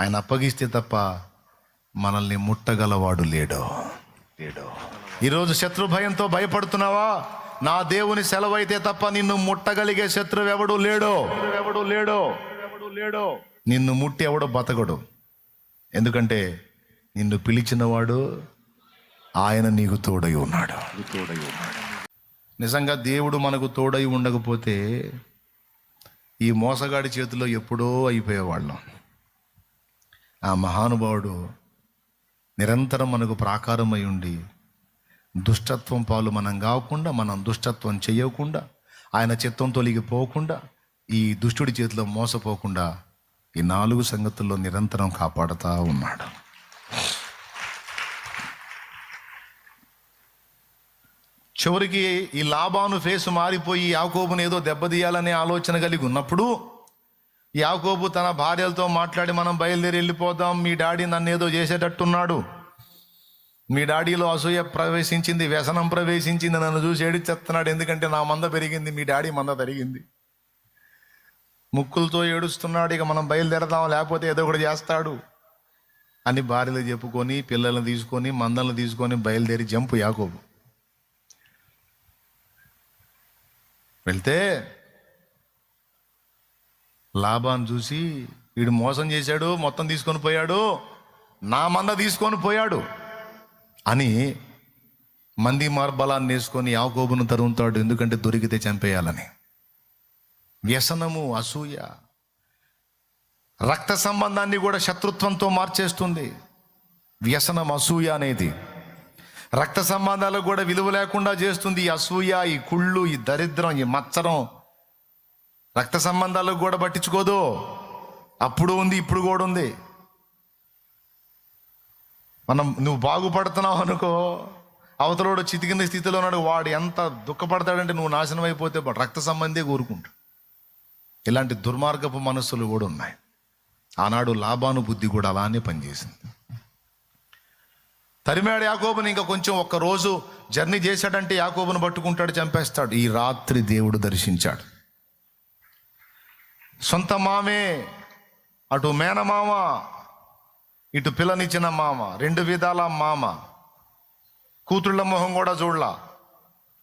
ఆయన అప్పగిస్తే తప్ప మనల్ని ముట్టగలవాడు లేడు. ఈరోజు శత్రు భయంతో భయపడుతున్నావా? నా దేవుని సెలవైతే తప్ప నిన్ను ముట్టగలిగే శత్రువు ఎవడు లేడో. నిన్ను ముట్టి ఎవడో బతకడు. ఎందుకంటే నిన్ను పిలిచినవాడు ఆయన నీకు తోడై ఉన్నాడు. నిజంగా దేవుడు మనకు తోడై ఉండకపోతే ఈ మోసగాడి చేతిలో ఎప్పుడో అయిపోయేవాళ్ళం. ఆ మహానుభావుడు నిరంతరం మనకు ప్రాకారమై ఉండి దుష్టత్వం పాలు మనం కాకుండా, మనం దుష్టత్వం చేయకుండా, ఆయన చిత్తం తొలగిపోకుండా, ఈ దుష్టుడి చేతిలో మోసపోకుండా ఈ 4 సంగతుల్లో నిరంతరం కాపాడుతూ ఉన్నాడు. చివరికి ఈ లాబాను ఫేసు మారిపోయి యాకోబుని ఏదో దెబ్బతీయాలనే ఆలోచన కలిగి ఉన్నప్పుడు యాకోబు తన భార్యలతో మాట్లాడి, మనం బయలుదేరి వెళ్ళిపోదాం, మీ డాడీ నన్ను ఏదో చేసేటట్టున్నాడు, మీ డాడీలో అసూయ ప్రవేశించింది, వ్యసనం ప్రవేశించింది, నన్ను చూసి ఏడిచేస్తున్నాడు, ఎందుకంటే నా మంద పెరిగింది, మీ డాడీ మంద తరిగింది, ముక్కులతో ఏడుస్తున్నాడు, ఇక మనం బయలుదేరదాం లేకపోతే ఏదో ఒకటి చేస్తాడు అని భార్యలు చెప్పుకొని, పిల్లల్ని తీసుకొని, మందలను తీసుకొని బయలుదేరి జంపు యాకోబు వెళ్తే లాబాను చూసి, వీడు మోసం చేశాడు, మొత్తం తీసుకొని పోయాడు, నా మంద తీసుకొని పోయాడు అని మంది మార్బలాన్ని వేసుకొని యాకోబును తరుముతాడు. ఎందుకంటే దొరికితే చంపేయాలని. వ్యసనము, అసూయ రక్త సంబంధాన్ని కూడా శత్రుత్వంతో మార్చేస్తుంది. వ్యసనం, అసూయ అనేది రక్త సంబంధాలకు కూడా విలువ లేకుండా చేస్తుంది. ఈ అసూయ, ఈ కుళ్ళు, ఈ దరిద్రం, ఈ మత్సరం రక్త సంబంధాలకు కూడా పట్టించుకోదు. అప్పుడు ఉంది, ఇప్పుడు కూడా ఉంది. నువ్వు బాగుపడుతున్నావు అనుకో, అవతలోడు చితికిన స్థితిలో ఉన్నాడు, వాడు ఎంత దుఃఖపడతాడంటే నువ్వు నాశనం అయిపోతే రక్త సంబంధే కోరుకుంటా. ఇలాంటి దుర్మార్గపు మనస్సులు కూడా ఉన్నాయి. ఆనాడు లాబాను బుద్ధి కూడా అలానే పనిచేసింది. తరిమాడు యాకోబుని. ఇంకా కొంచెం ఒక్కరోజు జర్నీ చేశాడంటే యాకోబును పట్టుకుంటాడు, చంపేస్తాడు. ఈ రాత్రి దేవుడు దర్శించాడు. సొంత మామే, అటు మేనమామ, ఇటు పిల్లనిచ్చిన మామ, 2 విధాల మామ, కూతుళ్ళ మొహం కూడా చూడలా.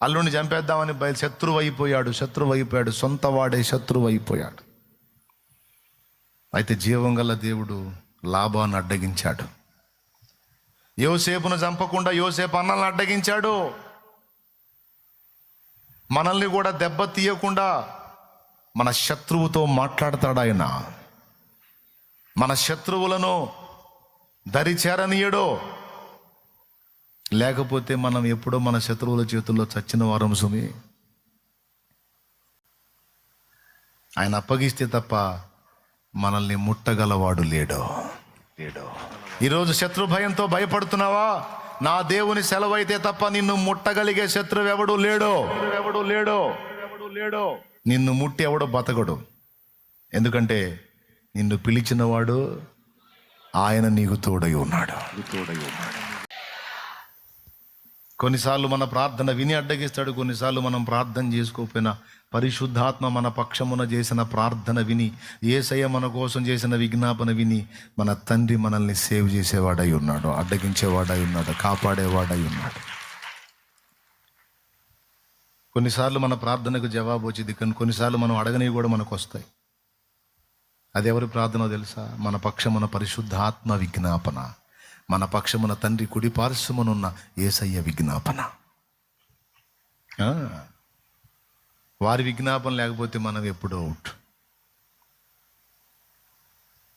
అల్లుని చంపేద్దామని శత్రువు అయిపోయాడు. సొంత వాడే శత్రువు అయిపోయాడు. అయితే జీవం గల దేవుడు లాబాను అడ్డగించాడు. యోసేపును చంపకుండా యోసేపు అన్నల్ని అడ్డగించాడు. మనల్ని కూడా దెబ్బ తీయకుండా మన శత్రువుతో మాట్లాడతాడు ఆయన. మన శత్రువులను దరి చేరనీయడో, లేకపోతే మనం ఎప్పుడో మన శత్రువుల చేతుల్లో చచ్చిన వారం సుమి. ఆయన అప్పగిస్తే తప్ప మనల్ని ముట్టగలవాడు లేడు. ఈరోజు శత్రు భయంతో భయపడుతున్నావా? నా దేవుని సెలవైతే తప్ప నిన్ను ముట్టగలిగే శత్రువు ఎవడు లేడో. నిన్ను ముట్టి ఎవడో బతకడు. ఎందుకంటే నిన్ను పిలిచినవాడు ఆయన నీకు తోడై ఉన్నాడు. కొన్నిసార్లు మన ప్రార్థన విని అడ్డగిస్తాడు. కొన్నిసార్లు మనం ప్రార్థన చేసుకోకపోయినా పరిశుద్ధాత్మ మన పక్షమున చేసిన ప్రార్థన విని, యేసయ్య మన కోసం చేసిన విజ్ఞాపన విని, మన తండ్రి మనల్ని సేవ్ చేసేవాడై ఉన్నాడు, అడ్డగించేవాడై ఉన్నాడు, కాపాడేవాడై ఉన్నాడు. కొన్నిసార్లు మన ప్రార్థనకు జవాబు వచ్చింది, కానీ కొన్నిసార్లు మనం అడగనివి కూడా మనకు వస్తాయి. అది ఎవరి ప్రార్థన తెలుసా? మన పక్షమున పరిశుద్ధాత్మ విజ్ఞాపన, మన పక్షమున తండ్రి కుడి పార్శ్వమునున్న యేసయ్య విజ్ఞాపన. వారి విజ్ఞాపన లేకపోతే మనం ఎప్పుడో అవుట్.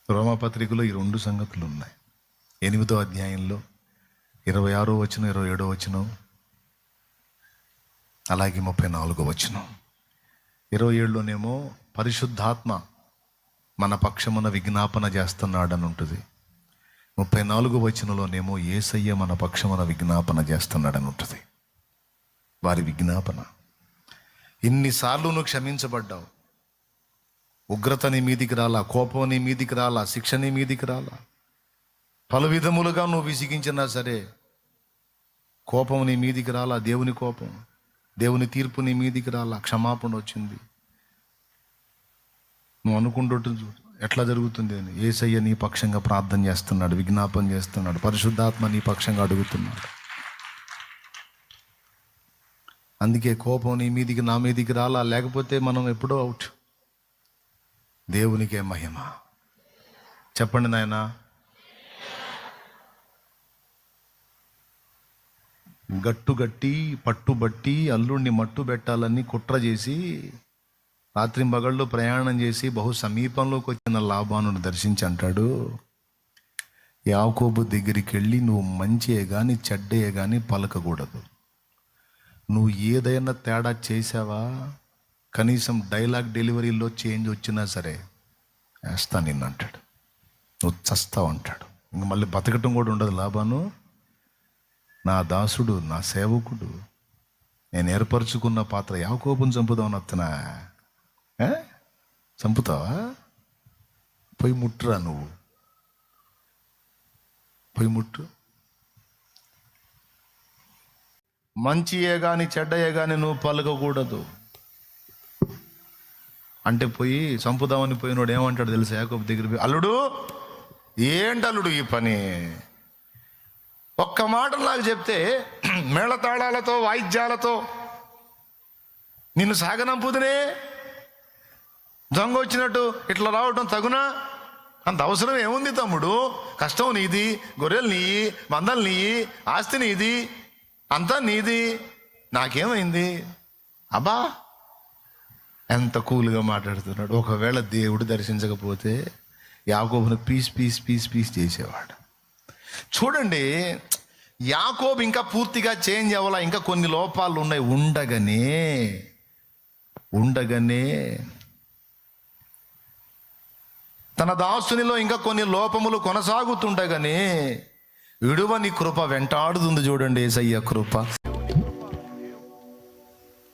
రోమపత్రికలో ఈ 2 సంగతులు ఉన్నాయి. 8వ అధ్యాయంలో 26వ వచనం, 27వ వచనం, అలాగే 34వ వచనం. 27లోనేమో పరిశుద్ధాత్మ మన పక్షమున విజ్ఞాపన చేస్తున్నాడని ఉంటుంది. 34వ వచనంలోనేమో యేసయ్య మన పక్షమున విజ్ఞాపన చేస్తున్నాడని ఉంటుంది. వారి విజ్ఞాపన. ఇన్నిసార్లు నువ్వు క్షమించబడ్డావు. ఉగ్రత నీ మీదికి రాలా, కోపం నీ మీదికి రాలా, శిక్ష నీ మీదికి రాలా. పలు విధములుగా నువ్వు విసిగించినా సరే కోపం నీ మీదికి రాలా. దేవుని కోపం, దేవుని తీర్పు నీ మీదికి రాలా. క్షమాపణ వచ్చింది. నువ్వు అనుకుంటుంటు ఎట్లా జరుగుతుంది అని? యేసయ్య నీ పక్షంగా ప్రార్థన చేస్తున్నాడు, విజ్ఞాపన చేస్తున్నాడు, పరిశుద్ధాత్మ నీ పక్షంగా అడుగుతున్నాడు. అందుకే కోపం నీ మీదికి నా మీదికి రాలా, లేకపోతే మనం ఎప్పుడో అవుట్. దేవునికే మహిమ. చెప్పండి నాయనా. గట్టుగట్టి పట్టుబట్టి అల్లుడిని మట్టు పెట్టాలని కుట్ర చేసి రాత్రింబగళ్ళు ప్రయాణం చేసి బహు సమీపంలోకి వచ్చిన లాబానును దర్శించి అంటాడు, యాకోబు దగ్గరికి వెళ్ళి నువ్వు మంచియే కానీ చెడ్డయే కానీ పలకకూడదు. నువ్వు ఏదైనా తేడా చేసావా, కనీసం డైలాగ్ డెలివరీలో చేంజ్ వచ్చినా సరే వేస్తా నిన్ను అంటాడు. నువ్వు చస్తావు అంటాడు. ఇంక మళ్ళీ బతకటం కూడా ఉండదు. లాబాను నా దాసుడు, నా సేవకుడు, నేను ఏర్పరచుకున్న పాత్ర, యాకోబుని చంపుదామని వస్తున్నా. చంపుతావా? పోయి ముట్టురా, నువ్వు పోయి ముట్టు. మంచియే కానీ చెడ్డయే కానీ నువ్వు పలకకూడదు అంటే పోయి చంపుదామని పోయినోడు ఏమంటాడు తెలుసా? యాకోబు దగ్గర పోయి, అల్లుడు ఏంటల్లుడు ఈ పని, ఒక్క మాట నాకు చెప్తే మేళతాళాలతో వాయిద్యాలతో నిన్ను సాగనంపుదనే, దొంగ వచ్చినట్టు ఇట్లా రావటం తగునా? అంత అవసరం ఏముంది తమ్ముడు? కష్టం నీది, గొర్రెలు నీయి, మందలు నీయి, ఆస్తి నీది, అంతా నీది, నాకేమైంది? అబ్బా ఎంత కూల్గా మాట్లాడుతున్నాడు. ఒకవేళ దేవుడు దర్శించకపోతే యాకోబును పీస్ పీస్ పీస్ పీస్ చేసేవాడు. చూడండి, యాకోబు ఇంకా పూర్తిగా చేంజ్ అవ్వాలా, ఇంకా కొన్ని లోపాలు ఉన్నాయి. ఉండగానే తన దాసునిలో ఇంకా కొన్ని లోపములు కొనసాగుతుండగానే విడువని కృప వెంటాడుతుంది. చూడండి, యేసయ్య కృప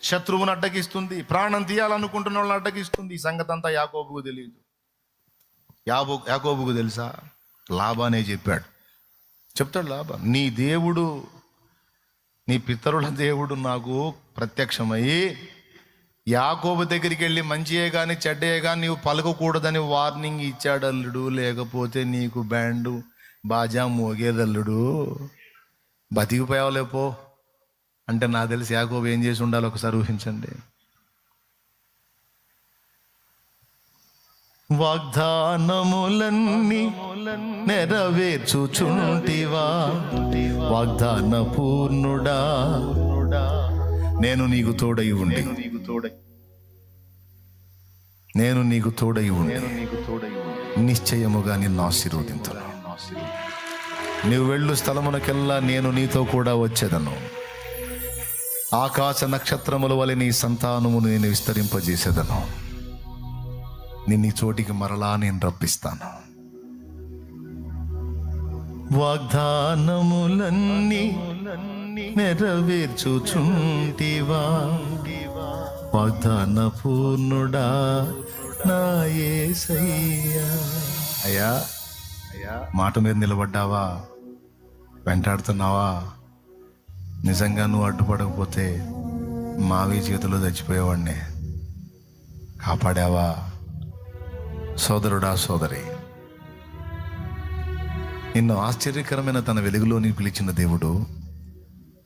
శత్రువును అడ్డగిస్తుంది, ప్రాణం తీయాలనుకుంటున్న వాళ్ళని అడ్డగిస్తుంది. ఈ సంగతి అంతా యాకోబుకు తెలియదు. యాకోబుకు తెలుసా? లాబానే చెప్తాడు లాబా, నీ దేవుడు, నీ పితరుల దేవుడు నాకు ప్రత్యక్షమయ్యి యాకోబు దగ్గరికి వెళ్ళి మంచియే కానీ చెడ్డయే కానీ నీవు పలకకూడదని వార్నింగ్ ఇచ్చాడు అల్లుడు, లేకపోతే నీకు బ్యాండు బాజా మోగేదల్లుడు, బతికిపోయావులేపో అంటే నాకు తెలిసి యాకోబు ఏం చేసి ఉండాలి ఒకసారి ఊహించండి. వాగ్దానములన్నీ నెరవేర్చుచుంటివా వాగ్దాన పూర్ణుడా, నేను నీకు తోడై ఉండి నిశ్చయముగా నిన్ను ఆశీర్వదింతును. నీవు వెళ్ళు స్థలమునకెల్లా నేను నీతో కూడా వచ్చేదను. ఆకాశ నక్షత్రముల వలె నీ సంతానమును నేను విస్తరింపజేసేదను. నిన్ను ఈ చోటికి మరలా నేను రప్పిస్తాను. వాగ్దానములన్నీ నెరవేర్చుచుంటివా వాగ్దాన పూర్ణుడా నా యేసయ్యా. అయ్యా మాట మీద నిలబడ్డావా? వెంటాడుతున్నావా? నిజంగా నువ్వు అడ్డుపడకపోతే మావి చేతిలో చచ్చిపోయేవాడినే. కాపాడావా? సోదరుడా, సోదరి, నిన్ను ఆశ్చర్యకరమైన తన వెలుగులోని పిలిచిన దేవుడు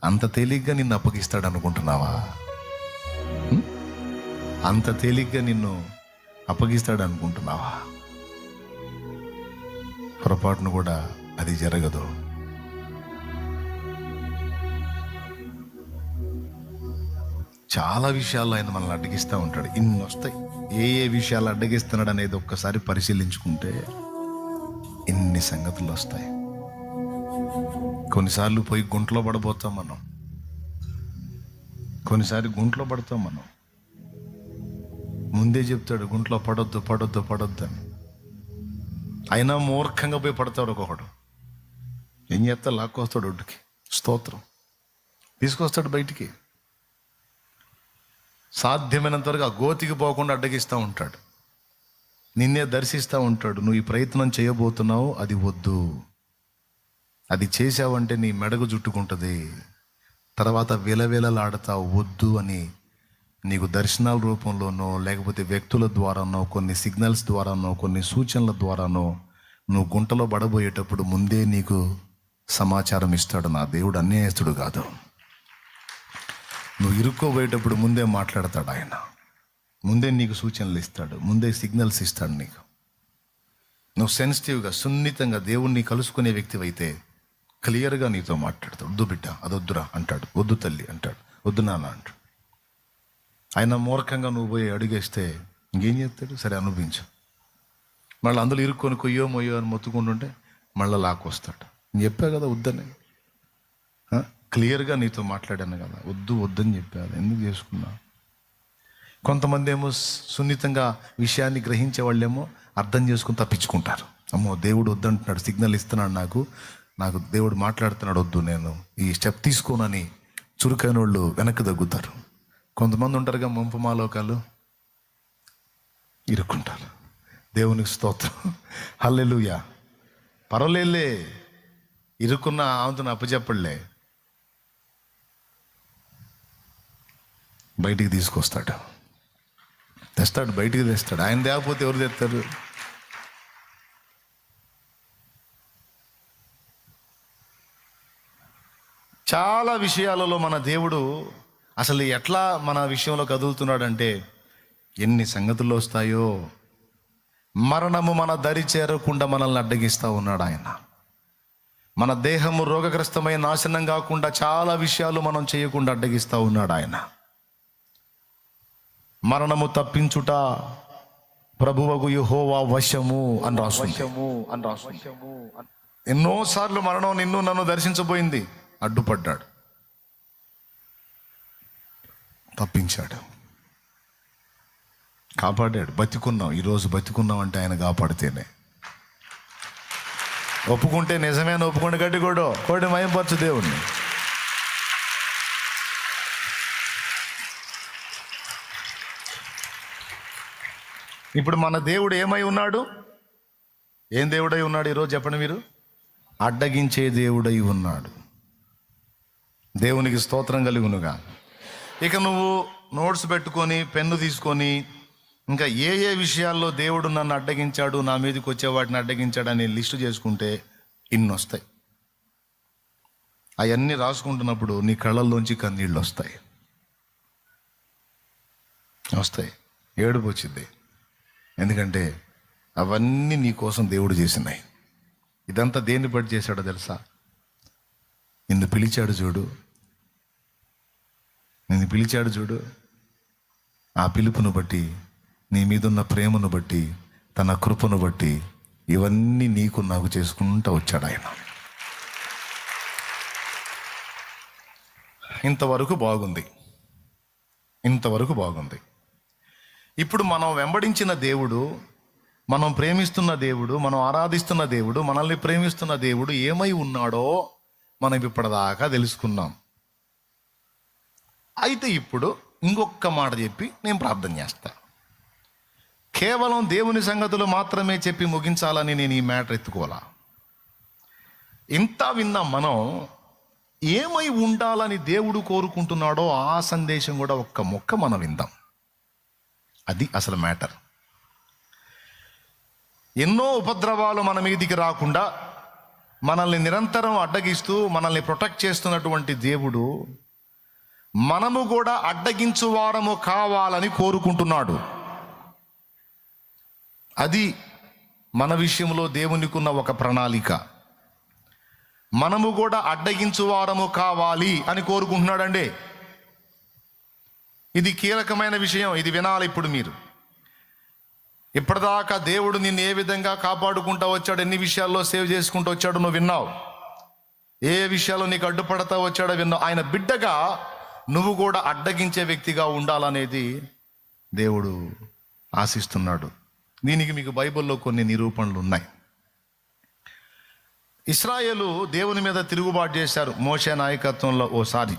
అంత తేలిగ్గా నిన్ను అప్పగిస్తాడు అనుకుంటున్నావా? అంత తేలిగ్గా నిన్ను అప్పగిస్తాడు అనుకుంటున్నావా? పొరపాటును కూడా అది జరగదు. చాలా విషయాల్లో ఆయన మనల్ని అడ్డగిస్తూ ఉంటాడు. ఇన్ని వస్తాయి. ఏ విషయాలు అడ్డగిస్తున్నాడు అనేది ఒక్కసారి పరిశీలించుకుంటే ఇన్ని సంగతులు వస్తాయి. కొన్నిసార్లు పోయి గుంట్లో పడబోతాం మనం, కొన్నిసారి గుంట్లో పడతాం మనం. ముందే చెప్తాడు గుంట్లో పడొద్దు పడొద్దు పడొద్దు అని. అయినా మూర్ఖంగా పోయి పడతాడు ఒక్కొక్కడు. ఏం చేస్తా? లాక్కొస్తాడు ఒడ్డుకి, స్తోత్రం తీసుకొస్తాడు బయటికి. సాధ్యమైనంత వరకు ఆ గోతికి పోకుండా అడ్డగిస్తూ ఉంటాడు. నిన్నే దర్శిస్తూ ఉంటాడు. నువ్వు ఈ ప్రయత్నం చేయబోతున్నావు, అది వద్దు. అది చేసావంటే నీ మెడకు చుట్టుకుంటుంది, తర్వాత విలవిలలాడతావు, వద్దు అని నీకు దర్శనాల రూపంలోనో లేకపోతే వ్యక్తుల ద్వారానో కొన్ని సిగ్నల్స్ ద్వారానో కొన్ని సూచనల ద్వారానో నువ్వు గుంటలో పడబోయేటప్పుడు ముందే నీకు సమాచారం ఇస్తాడు. నా దేవుడు అన్యాయస్తుడు కాదు. నువ్వు ఇరుక్కోబోయేటప్పుడు ముందే మాట్లాడతాడు ఆయన. ముందే నీకు సూచనలు ఇస్తాడు, ముందే సిగ్నల్స్ ఇస్తాడు నీకు. నువ్వు సెన్సిటివ్గా సున్నితంగా దేవుణ్ణి కలుసుకునే వ్యక్తివైతే క్లియర్గా నీతో మాట్లాడతాడు. వద్దు బిడ్డ, అది వద్దురా అంటాడు, వద్దు తల్లి అంటాడు, వద్దు నాన్న అంటాడు. ఆయన మూర్ఖంగా నువ్వు పోయి అడిగేస్తే ఇంకేం చేస్తాడు? సరే అనుభవించు. మళ్ళీ అందులో ఇరుక్కొని కొయ్యో మొయ్యో అని మొత్తుకుంటుంటే మళ్ళీ లాక్కొస్తాడు. నేను చెప్పా కదా వద్దని, క్లియర్గా నీతో మాట్లాడాను కదా, వద్దని చెప్పాను, ఎందుకు చేసుకున్నా? కొంతమంది ఏమో సున్నితంగా విషయాన్ని గ్రహించే వాళ్ళేమో అర్థం చేసుకుని తప్పించుకుంటారు. అమ్మో దేవుడు వద్దంటున్నాడు, సిగ్నల్ ఇస్తున్నాడు, నాకు దేవుడు మాట్లాడుతున్నాడు, వద్దు నేను ఈ స్టెప్ తీసుకోనని చురుకైన వాళ్ళు వెనక్కి తగ్గుతారు. కొంతమంది ఉంటారుగా మంపమాలోకాలు, ఇరుక్కుంటారు. దేవునికి స్తోత్రం, హల్లెలూయా. పర్వాలేదులే, ఇరుక్కున్న ఆమెతో అప్పచెప్పలే, బయటికి తీసుకొస్తాడు, తెస్తాడు, బయటికి తెస్తాడు. ఆయన తేకపోతే ఎవరు తెస్తారు? చాలా విషయాలలో మన దేవుడు అసలు ఎట్లా మన విషయంలో కదులుతున్నాడంటే ఎన్ని సంగతులు వస్తాయో. మరణము మన దరి చేరకుండా మనల్ని అడ్డగిస్తూ ఉన్నాడు ఆయన. మన దేహము రోగగ్రస్తమై నాశనం కాకుండా చాలా విషయాలు మనం చేయకుండా అడ్డగిస్తూ ఉన్నాడు ఆయన. మరణము తప్పించుట ప్రభువగు యెహోవా వశము అని రాస్తుంది. ఎన్నోసార్లు మరణం నిన్ను నన్ను దర్శించబోయింది, అడ్డుపడ్డాడు, తప్పించాడు, కాపాడాడు. బతికున్నాం, ఈరోజు బతికున్నాం అంటే ఆయన కాపాడితేనే. ఒప్పుకుంటే నిజమే అని ఒప్పుకుంటే గట్టి కోడి మయంపరచు దేవుణ్ణి. ఇప్పుడు మన దేవుడు ఏమై ఉన్నాడు? ఏం దేవుడై ఉన్నాడు ఈరోజు చెప్పండి మీరు? అడ్డగించే దేవుడై ఉన్నాడు. దేవునికి స్తోత్రం కలుగునుగా. ఇక నువ్వు నోట్స్ పెట్టుకొని పెన్ను తీసుకొని ఇంకా ఏ ఏ విషయాల్లో దేవుడు నన్ను అడ్డగించాడు, నా మీదకి వచ్చే వాటిని అడ్డగించాడు అని లిస్టు చేసుకుంటే ఇన్ని వస్తాయి. అవన్నీ రాసుకుంటున్నప్పుడు నీ కళ్ళల్లోంచి కన్నీళ్ళు వస్తాయి, ఏడుపు వచ్చింది. ఎందుకంటే అవన్నీ నీ కోసం దేవుడు చేసినాయి. ఇదంతా దేన్ని బట్టి చేశాడో తెలుసా? నిన్ను పిలిచాడు చూడు, ఆ పిలుపును బట్టి, నీ మీదున్న ప్రేమను బట్టి, తన కృపను బట్టి ఇవన్నీ నీకు నాకు చేసుకుంటూ వచ్చాడు ఆయన. ఇంతవరకు బాగుంది. ఇప్పుడు మనం వెంబడించిన దేవుడు, మనం ప్రేమిస్తున్న దేవుడు, మనం ఆరాధిస్తున్న దేవుడు, మనల్ని ప్రేమిస్తున్న దేవుడు ఏమై ఉన్నాడో మనం ఇప్పటిదాకా తెలుసుకున్నాం. అయితే ఇప్పుడు ఇంకొక మాట చెప్పి నేను ప్రార్థన చేస్తా. కేవలం దేవుని సంగతులు మాత్రమే చెప్పి ముగించాలని నేను ఈ మ్యాటర్ ఎత్తుకోవాలా. ఇంత విన్నాం మనం. ఏమై ఉండాలని దేవుడు కోరుకుంటున్నాడో ఆ సందేశం కూడా ఒక్క మొక్క మనం విందాం. అది అసలు మ్యాటర్. ఎన్నో ఉపద్రవాలు మన మీదికి రాకుండా మనల్ని నిరంతరం అడ్డగిస్తూ మనల్ని ప్రొటెక్ట్ చేస్తున్నటువంటి దేవుడు మనము కూడా అడ్డగించువారము కావాలని కోరుకుంటున్నాడు. అది మన విషయంలో దేవునికి ఉన్న ఒక ప్రణాళిక. మనము కూడా అడ్డగించువారము కావాలి అని కోరుకుంటున్నాడండి. ఇది కీలకమైన విషయం, ఇది వినాలి ఇప్పుడు మీరు. ఇప్పటిదాకా దేవుడు నిన్ను ఏ విధంగా కాపాడుకుంటూ వచ్చాడు, ఎన్ని విషయాల్లో సేవ్ చేసుకుంటూ వచ్చాడు నువ్వు విన్నావు. ఏ విషయాల్లో నీకు అడ్డుపడతా వచ్చాడో విన్నావు. ఆయన బిడ్డగా నువ్వు కూడా అడ్డగించే వ్యక్తిగా ఉండాలనేది దేవుడు ఆశిస్తున్నాడు. దీనికి మీకు బైబిల్లో కొన్ని నిరూపణలు ఉన్నాయి. ఇశ్రాయేలు దేవుని మీద తిరుగుబాటు చేశారు మోషే నాయకత్వంలో. ఓసారి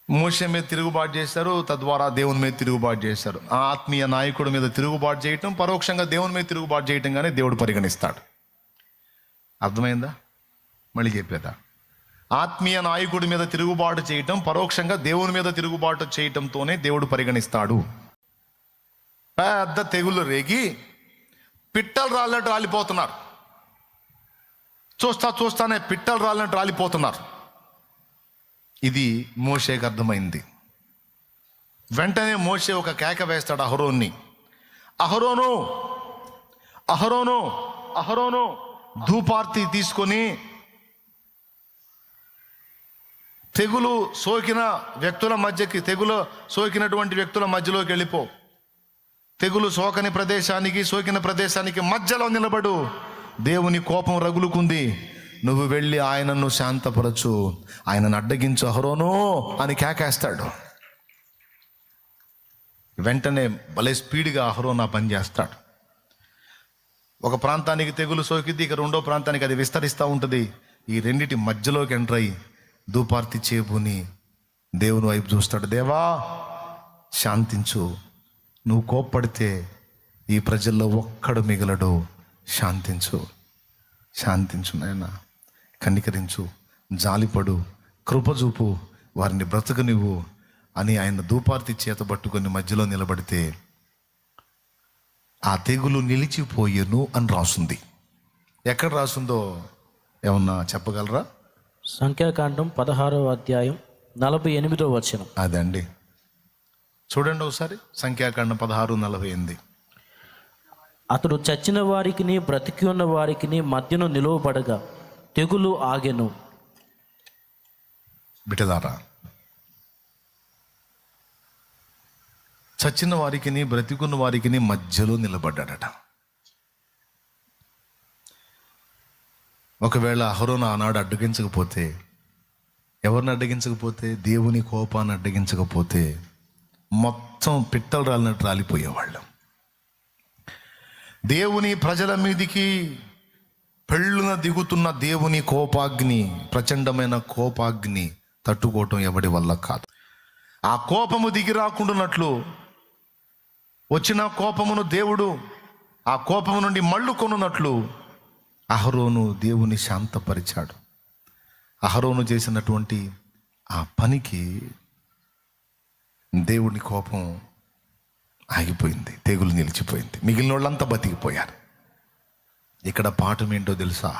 మోషే మీద తిరుగుబాటు చేశారు, తద్వారా దేవుని మీద తిరుగుబాటు చేశారు. ఆ ఆత్మీయ నాయకుడి మీద తిరుగుబాటు చేయటం పరోక్షంగా దేవుని మీద తిరుగుబాటు చేయటంగానే దేవుడు పరిగణిస్తాడు. అర్థమైందా? మళ్ళీ చెప్పేదా? ఆత్మీయ నాయకుడి మీద తిరుగుబాటు చేయటం పరోక్షంగా దేవుని మీద తిరుగుబాటు చేయటంతోనే దేవుడు పరిగణిస్తాడు. పెద్ద తెగులు రేగి పిట్టలు రాలినట్టు రాలిపోతున్నారు. చూస్తానే పిట్టలు రాలినట్టు రాలిపోతున్నారు. ఇది మోషేకి అర్థమైంది. వెంటనే మోషే ఒక కేక వేస్తాడు అహరోన్ని. అహరోను అహరోను అహరోను ధూపార్తి తీసుకొని తెగులు సోకిన వ్యక్తుల మధ్యకి, తెగులు సోకినటువంటి వ్యక్తుల మధ్యలోకి వెళ్ళిపో. తెగులు సోకిన ప్రదేశానికి మధ్యలో నిలబడు. దేవుని కోపం రగులుకుంది, నువ్వు వెళ్ళి ఆయనను శాంతపరచు, ఆయనను అడ్డగించు అహరోను అని కేకేస్తాడు. వెంటనే భలే స్పీడ్గా అహరోను ఆ పని చేస్తాడు. ఒక ప్రాంతానికి తెగులు సోకిద్ది, ఇక రెండో ప్రాంతానికి అది విస్తరిస్తూ ఉంటుంది. ఈ రెండిటి మధ్యలోకి ఎంటర్ అయ్యి ధూపార్తి చేపుని దేవుని వైపు చూస్తాడు. దేవా శాంతించు, నువ్వు కోప్పడితే ఈ ప్రజల్లో ఒక్కడు మిగలడు. శాంతించు నాయనా, కనికరించు, జాలిపడు, కృపచూపు, వారిని బ్రతకనివ్వు అని ఆయన ధూపార్తి చేత పట్టుకొని మధ్యలో నిలబడితే ఆ తెగులు నిలిచిపోయేను అని రాసుంది. ఎక్కడ రాసుందో ఏమన్నా చెప్పగలరా? సంఖ్యాకాండం 16వ అధ్యాయం 48వ వచనం. అదండి, చూడండి ఒకసారి. సంఖ్యాకాండం 16:48. అతడు చచ్చిన వారికిని బ్రతికి ఉన్న వారికిని మధ్యను నిలువబడగా తెగులు ఆగెను. బిడ్డలారా, చచ్చిన వారికిని బ్రతికున్న వారికిని మధ్యలో నిలబడ్డాడట. ఒకవేళ అహరోను ఆనాడు అడ్డగించకపోతే, ఎవరిని అడ్డగించకపోతే, దేవుని కోపాన్ని అడ్డగించకపోతే మొత్తం పిట్టలు రాలినట్టు రాలిపోయేవాళ్ళు. దేవుని ప్రజల మీదికి పెళ్ళున దిగుతున్న దేవుని కోపాగ్ని, ప్రచండమైన కోపాగ్ని తట్టుకోవటం ఎవడి వల్ల కాదు. ఆ కోపము దిగి రాకుండానట్లు వచ్చిన కోపమును దేవుడు ఆ కోపము నుండి మళ్ళు కొనున్నట్లు అహరోను దేవుని శాంతపరిచాడు. అహరోను చేసినటువంటి ఆ పనికి దేవుని కోపం ఆగిపోయింది, తెగులు నిలిచిపోయింది, మిగిలిన వాళ్ళంతా బతికిపోయారు. ఇక్కడ పాఠం ఏంటో తెలుసా?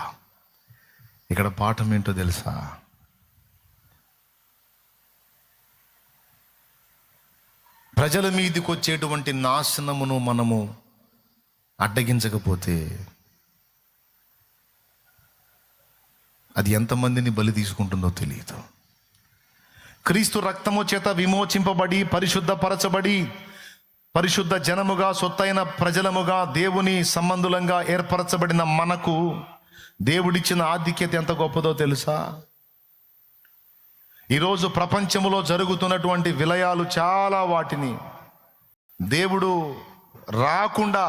ప్రజల మీదకి వచ్చేటువంటి నాశనమును మనము అడ్డగించకపోతే అది ఎంతమందిని బలి తీసుకుంటుందో తెలియదు. క్రీస్తు రక్తము చేత విమోచింపబడి పరిశుద్ధపరచబడి పరిశుద్ధ జనముగా సొత్తైన ప్రజలముగా దేవుని సంబంధులంగా ఏర్పరచబడిన మనకు దేవుడిచ్చిన ఆధిక్యత ఎంత గొప్పదో తెలుసా? ఈరోజు ప్రపంచంలో జరుగుతున్నటువంటి విలయాలు చాలా వాటిని దేవుడు రాకుండా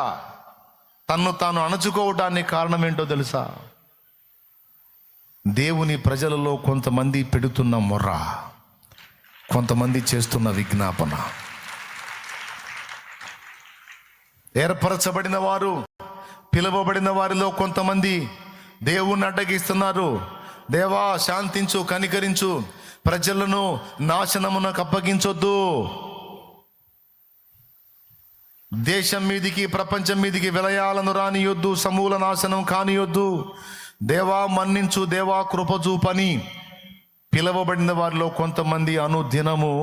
తన్ను తాను అణచుకోవడానికి కారణం ఏంటో తెలుసా? దేవుని ప్రజలలో కొంతమంది పెడుతున్న మొర్ర, కొంతమంది చేస్తున్న విజ్ఞాపన. ఏర్పరచబడిన వారు, పిలువబడిన వారిలో కొంతమంది దేవుణ్ణి అడ్డగిస్తున్నారు. దేవా శాంతించు, కనికరించు, ప్రజలను నాశనమునకు అప్పగించొద్దు, దేశం మీదికి ప్రపంచం మీదికి విలయాలను రానియొద్దు, సమూల నాశనం కానియొద్దు, దేవా మన్నించు, దేవా కృపచూపని పిలువబడిన వారిలో కొంతమంది అనుదినము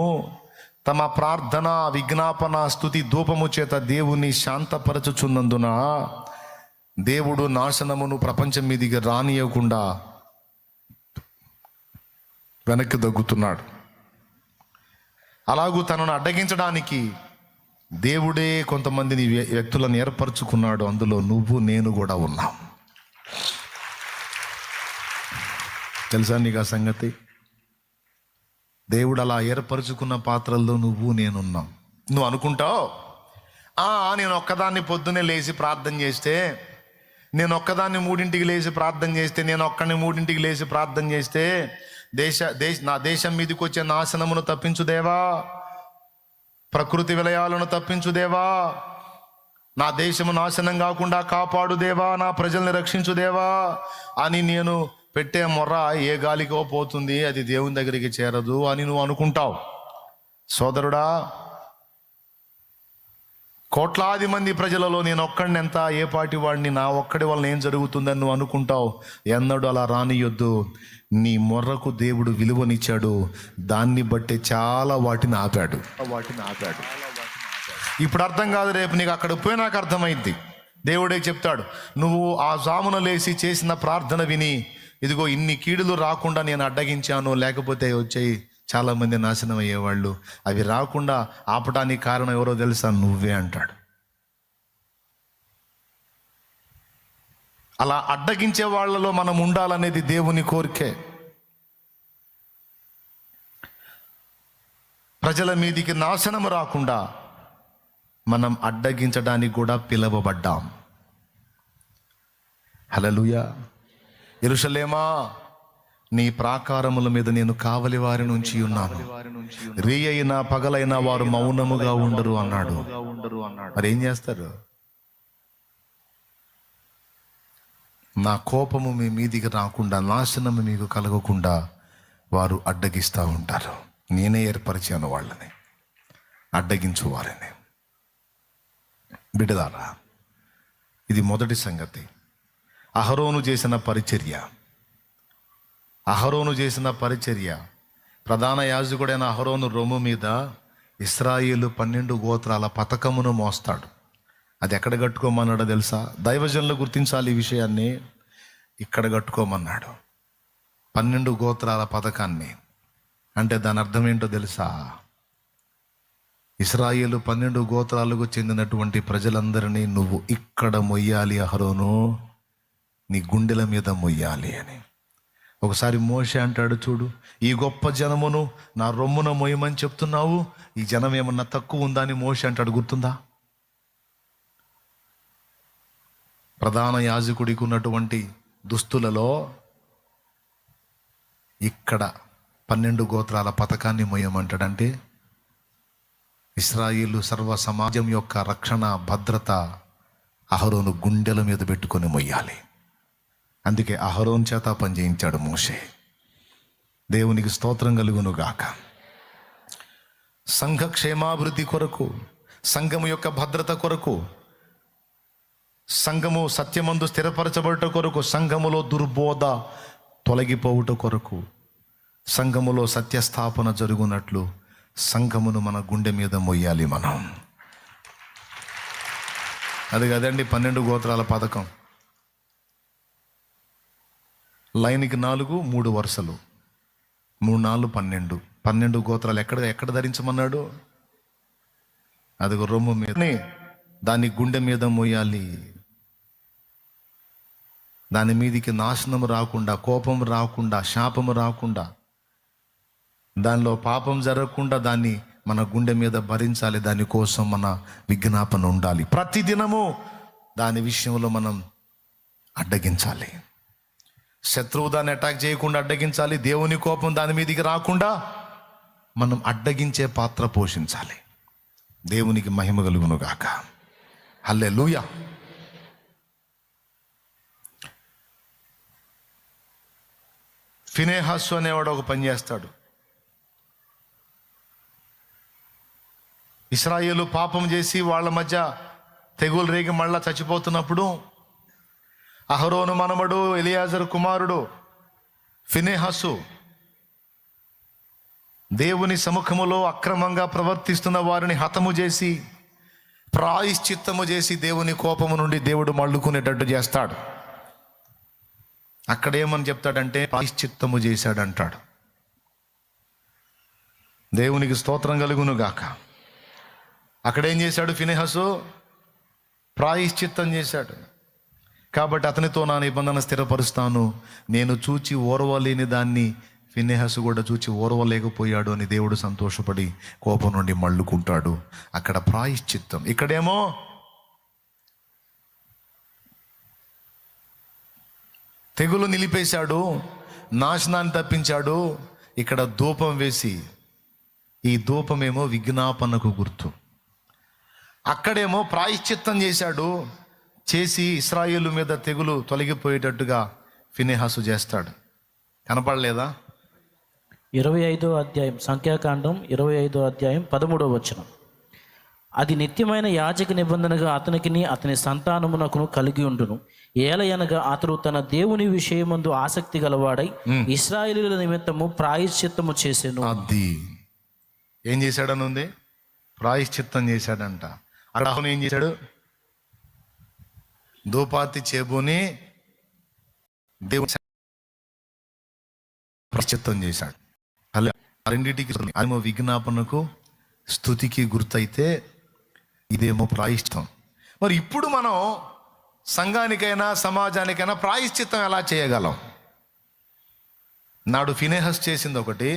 తమ ప్రార్థన, విజ్ఞాపన, స్తుతి, ధూపము చేత దేవుని శాంతపరచుచున్నందున దేవుడు నాశనమును ప్రపంచం మీదికి రానియకుండా వెనక్కి దగ్గుతున్నాడు. అలాగూ తనను అడ్డగించడానికి దేవుడే కొంతమందిని వ్యక్తులను ఏర్పరచుకున్నాడు. అందులో నువ్వు నేను కూడా ఉన్నాం. తెలుసా నీకు ఆ సంగతి? దేవుడు అలా ఏర్పరచుకున్న పాత్రల్లో నువ్వు నేనున్నాం. నువ్వు అనుకుంటావు, నేను ఒక్కదాన్ని పొద్దున్నే లేచి ప్రార్థన చేస్తే, నేను ఒక్కదాన్ని 3ంటికి లేచి ప్రార్థన చేస్తే, నేను ఒక్కడిని 3ంటికి లేచి ప్రార్థన చేస్తే నా దేశం మీదకి వచ్చే నాశనమును తప్పించు దేవా, ప్రకృతి విలయాలను తప్పించు దేవా, నా దేశము నాశనం కాకుండా కాపాడు దేవా, నా ప్రజల్ని రక్షించు దేవా అని నేను పెట్టే మొర్ర ఏ గాలికో పోతుంది, అది దేవుని దగ్గరికి చేరదు అని నువ్వు అనుకుంటావు. సోదరుడా, కోట్లాది మంది ప్రజలలో నేను ఒక్కడిని ఎంత, ఏ పాటి వాడిని, నా ఒక్కడి వలన ఏం జరుగుతుందని నువ్వు అనుకుంటావు. ఎన్నడూ అలా రానియొద్దు. నీ మొర్రకు దేవుడు విలువనిచ్చాడు, దాన్ని బట్టి చాలా వాటిని ఆపాడు. ఇప్పుడు అర్థం కాదు, రేపు నీకు అక్కడ పోయినాక అర్థమైంది. దేవుడే చెప్తాడు, నువ్వు ఆ జామున లేచి చేసిన ప్రార్థన విని, ఇదిగో ఇన్ని కీడులు రాకుండా నేను అడ్డగించాను, లేకపోతే వచ్చాయి చాలామంది నాశనం అయ్యేవాళ్ళు. అవి రాకుండా ఆపడానికి కారణం ఎవరో తెలుసా? నువ్వే అంటాడు. అలా అడ్డగించే వాళ్ళలో మనం ఉండాలనేది దేవుని కోరికే. ప్రజల మీదికి నాశనం రాకుండా మనం అడ్డగించడానికి కూడా పిలువబడ్డాం. హల్లెలూయా. యెరూషలేమా, నీ ప్రాకారముల మీద నేను కావలి వారి నుంచి ఉన్నాను, రేయైనా పగలైనా వారు మౌనముగా ఉండరు అన్నాడు. మరి ఏం చేస్తారు? నా కోపము మీ మీదికి రాకుండా, నాశనము మీకు కలగకుండా వారు అడ్డగిస్తూ ఉంటారు. నేనే ఏర్పరిచాను వాళ్ళని, అడ్డగించు వారిని. బిడ్డలారా, ఇది మొదటి సంగతి. అహరోను చేసిన పరిచర్య, ప్రధాన యాజకుడైన అహరోను రొమ్ము మీద ఇశ్రాయేలు 12 గోత్రాల పతకమును మోస్తాడు. అది ఎక్కడ కట్టుకోమన్నాడో తెలుసా? దైవజనులు గుర్తించాలి ఈ విషయాన్ని. ఇక్కడ కట్టుకోమన్నాడు 12 గోత్రాల పథకాన్ని. అంటే దాని అర్థం ఏంటో తెలుసా? ఇశ్రాయేలు 12 గోత్రాలకు చెందినటువంటి ప్రజలందరినీ నువ్వు ఇక్కడ మొయ్యాలి అహరోను, నీ గుండెల మీద మొయ్యాలి అని. ఒకసారి మోషే అంటాడు, చూడు, ఈ గొప్ప జనమును నా రొమ్మున మొయ్యమని చెప్తున్నావు, ఈ జనం ఏమన్నా తక్కువ ఉందా అని మోషే అంటాడు. గుర్తుందా? ప్రధాన యాజకుడికి ఉన్నటువంటి దుస్తులలో ఇక్కడ 12 గోత్రాల పథకాన్ని మొయ్యమంటాడంటే ఇశ్రాయేలు సర్వ సమాజం యొక్క రక్షణ, భద్రత అహరోను గుండెల మీద పెట్టుకొని మొయ్యాలి. అందుకే అహరోన్ చేత పని చేయించాడు మోషే. దేవునికి స్తోత్రం కలుగును గాక. సంఘ క్షేమాభివృద్ధి కొరకు, సంఘము యొక్క భద్రత కొరకు, సంఘము సత్యమందు స్థిరపరచబడుట కొరకు, సంఘములో దుర్బోధ తొలగిపోవుట కొరకు, సంఘములో సత్యస్థాపన జరుగునట్లు సంఘమును మన గుండె మీద మొయ్యాలి మనం. అది కదండి 12 గోత్రాల పథకం. లైన్కి 4, 3 వరుసలు, 3, 4, 12. 12 గోత్రాలు ఎక్కడ ధరించమన్నాడు? అదిగో రొమ్ము మీద, దాన్ని గుండె మీద మోయాలి. దాని మీదికి నాశనం రాకుండా, కోపం రాకుండా, శాపము రాకుండా, దానిలో పాపం జరగకుండా దాన్ని మన గుండె మీద భరించాలి. దానికోసం మన విజ్ఞాపన ఉండాలి. ప్రతిదినము దాని విషయంలో మనం అడ్డగించాలి. శత్రువు దాన్ని అటాక్ చేయకుండా అడ్డగించాలి. దేవుని కోపం దాని మీదికి రాకుండా మనం అడ్డగించే పాత్ర పోషించాలి. దేవునికి మహిమ కలుగును గాక. హల్లెలూయా. ఫినెహాసు అనేవాడు ఒక పని చేస్తాడు. ఇశ్రాయేలు పాపం చేసి వాళ్ళ మధ్య తెగులు రేగి మళ్ళా చచ్చిపోతున్నప్పుడు అహరోను మనమడు ఎలియాజరు కుమారుడు ఫినెహాసు దేవుని సముఖములో అక్రమంగా ప్రవర్తిస్తున్న వారిని హతము చేసి, ప్రాయశ్చిత్తము చేసి దేవుని కోపము నుండి దేవుడు మళ్ళుకునేటట్టు చేస్తాడు. అక్కడేమని చెప్తాడంటే ప్రాయశ్చిత్తము చేశాడంటాడు. దేవునికి స్తోత్రం కలుగును గాక. అక్కడేం చేశాడు ఫినెహాసు? ప్రాయశ్చిత్తం చేశాడు. కాబట్టి అతనితో నా నిబంధన స్థిరపరుస్తాను, నేను చూచి ఓర్వలేని దాన్ని ఫినెహాసు కూడా చూచి ఓర్వలేకపోయాడు అని దేవుడు సంతోషపడి కోపం నుండి మళ్ళుకుంటాడు. అక్కడ ప్రాయశ్చిత్తం. ఇక్కడేమో తెగులు నిలిపేశాడు, నాశనాన్ని తప్పించాడు. ఇక్కడ ధూపం వేసి, ఈ ధూపమేమో విజ్ఞాపనకు గుర్తు. అక్కడేమో ప్రాయశ్చిత్తం చేశాడు, చేసి ఇశ్రాయేలు మీద తెగులు తొలగిపోయేటట్టుగా ఫినెహాసు చేస్తాడు. కనపడలేదా? 25వ అధ్యాయం, సంఖ్యాకాండం 25వ అధ్యాయం 13వ వచనం. అది నిత్యమైన యాజక నిబంధనగా అతనికిని అతని సంతానమునకును కలిగి ఉండును. ఏలయనగా అతడు తన దేవుని విషయమందు ఆసక్తి గలవాడై ఇశ్రాయేలీయుల నిమిత్తము ప్రాయశ్చిత్తము చేసెను. అది ఏం చేశాడని ఉంది? ప్రాయశ్చిత్తం చేశాడంట. అక్కడ ఏం చేశాడు? దోపాతి చేబుని దేవుని ప్రాయశ్చిత్తం చేశాడు. అలా రెండింటికి అదేమో విజ్ఞాపనకు స్తుతికి గుర్తయితే ఇదేమో ప్రాయశ్చిత్తం. మరి ఇప్పుడు మనం సంఘానికైనా సమాజానికైనా ప్రాయశ్చిత్తం ఎలా చేయగలం? నాడు ఫినెహస్ చేసింది ఒకటి,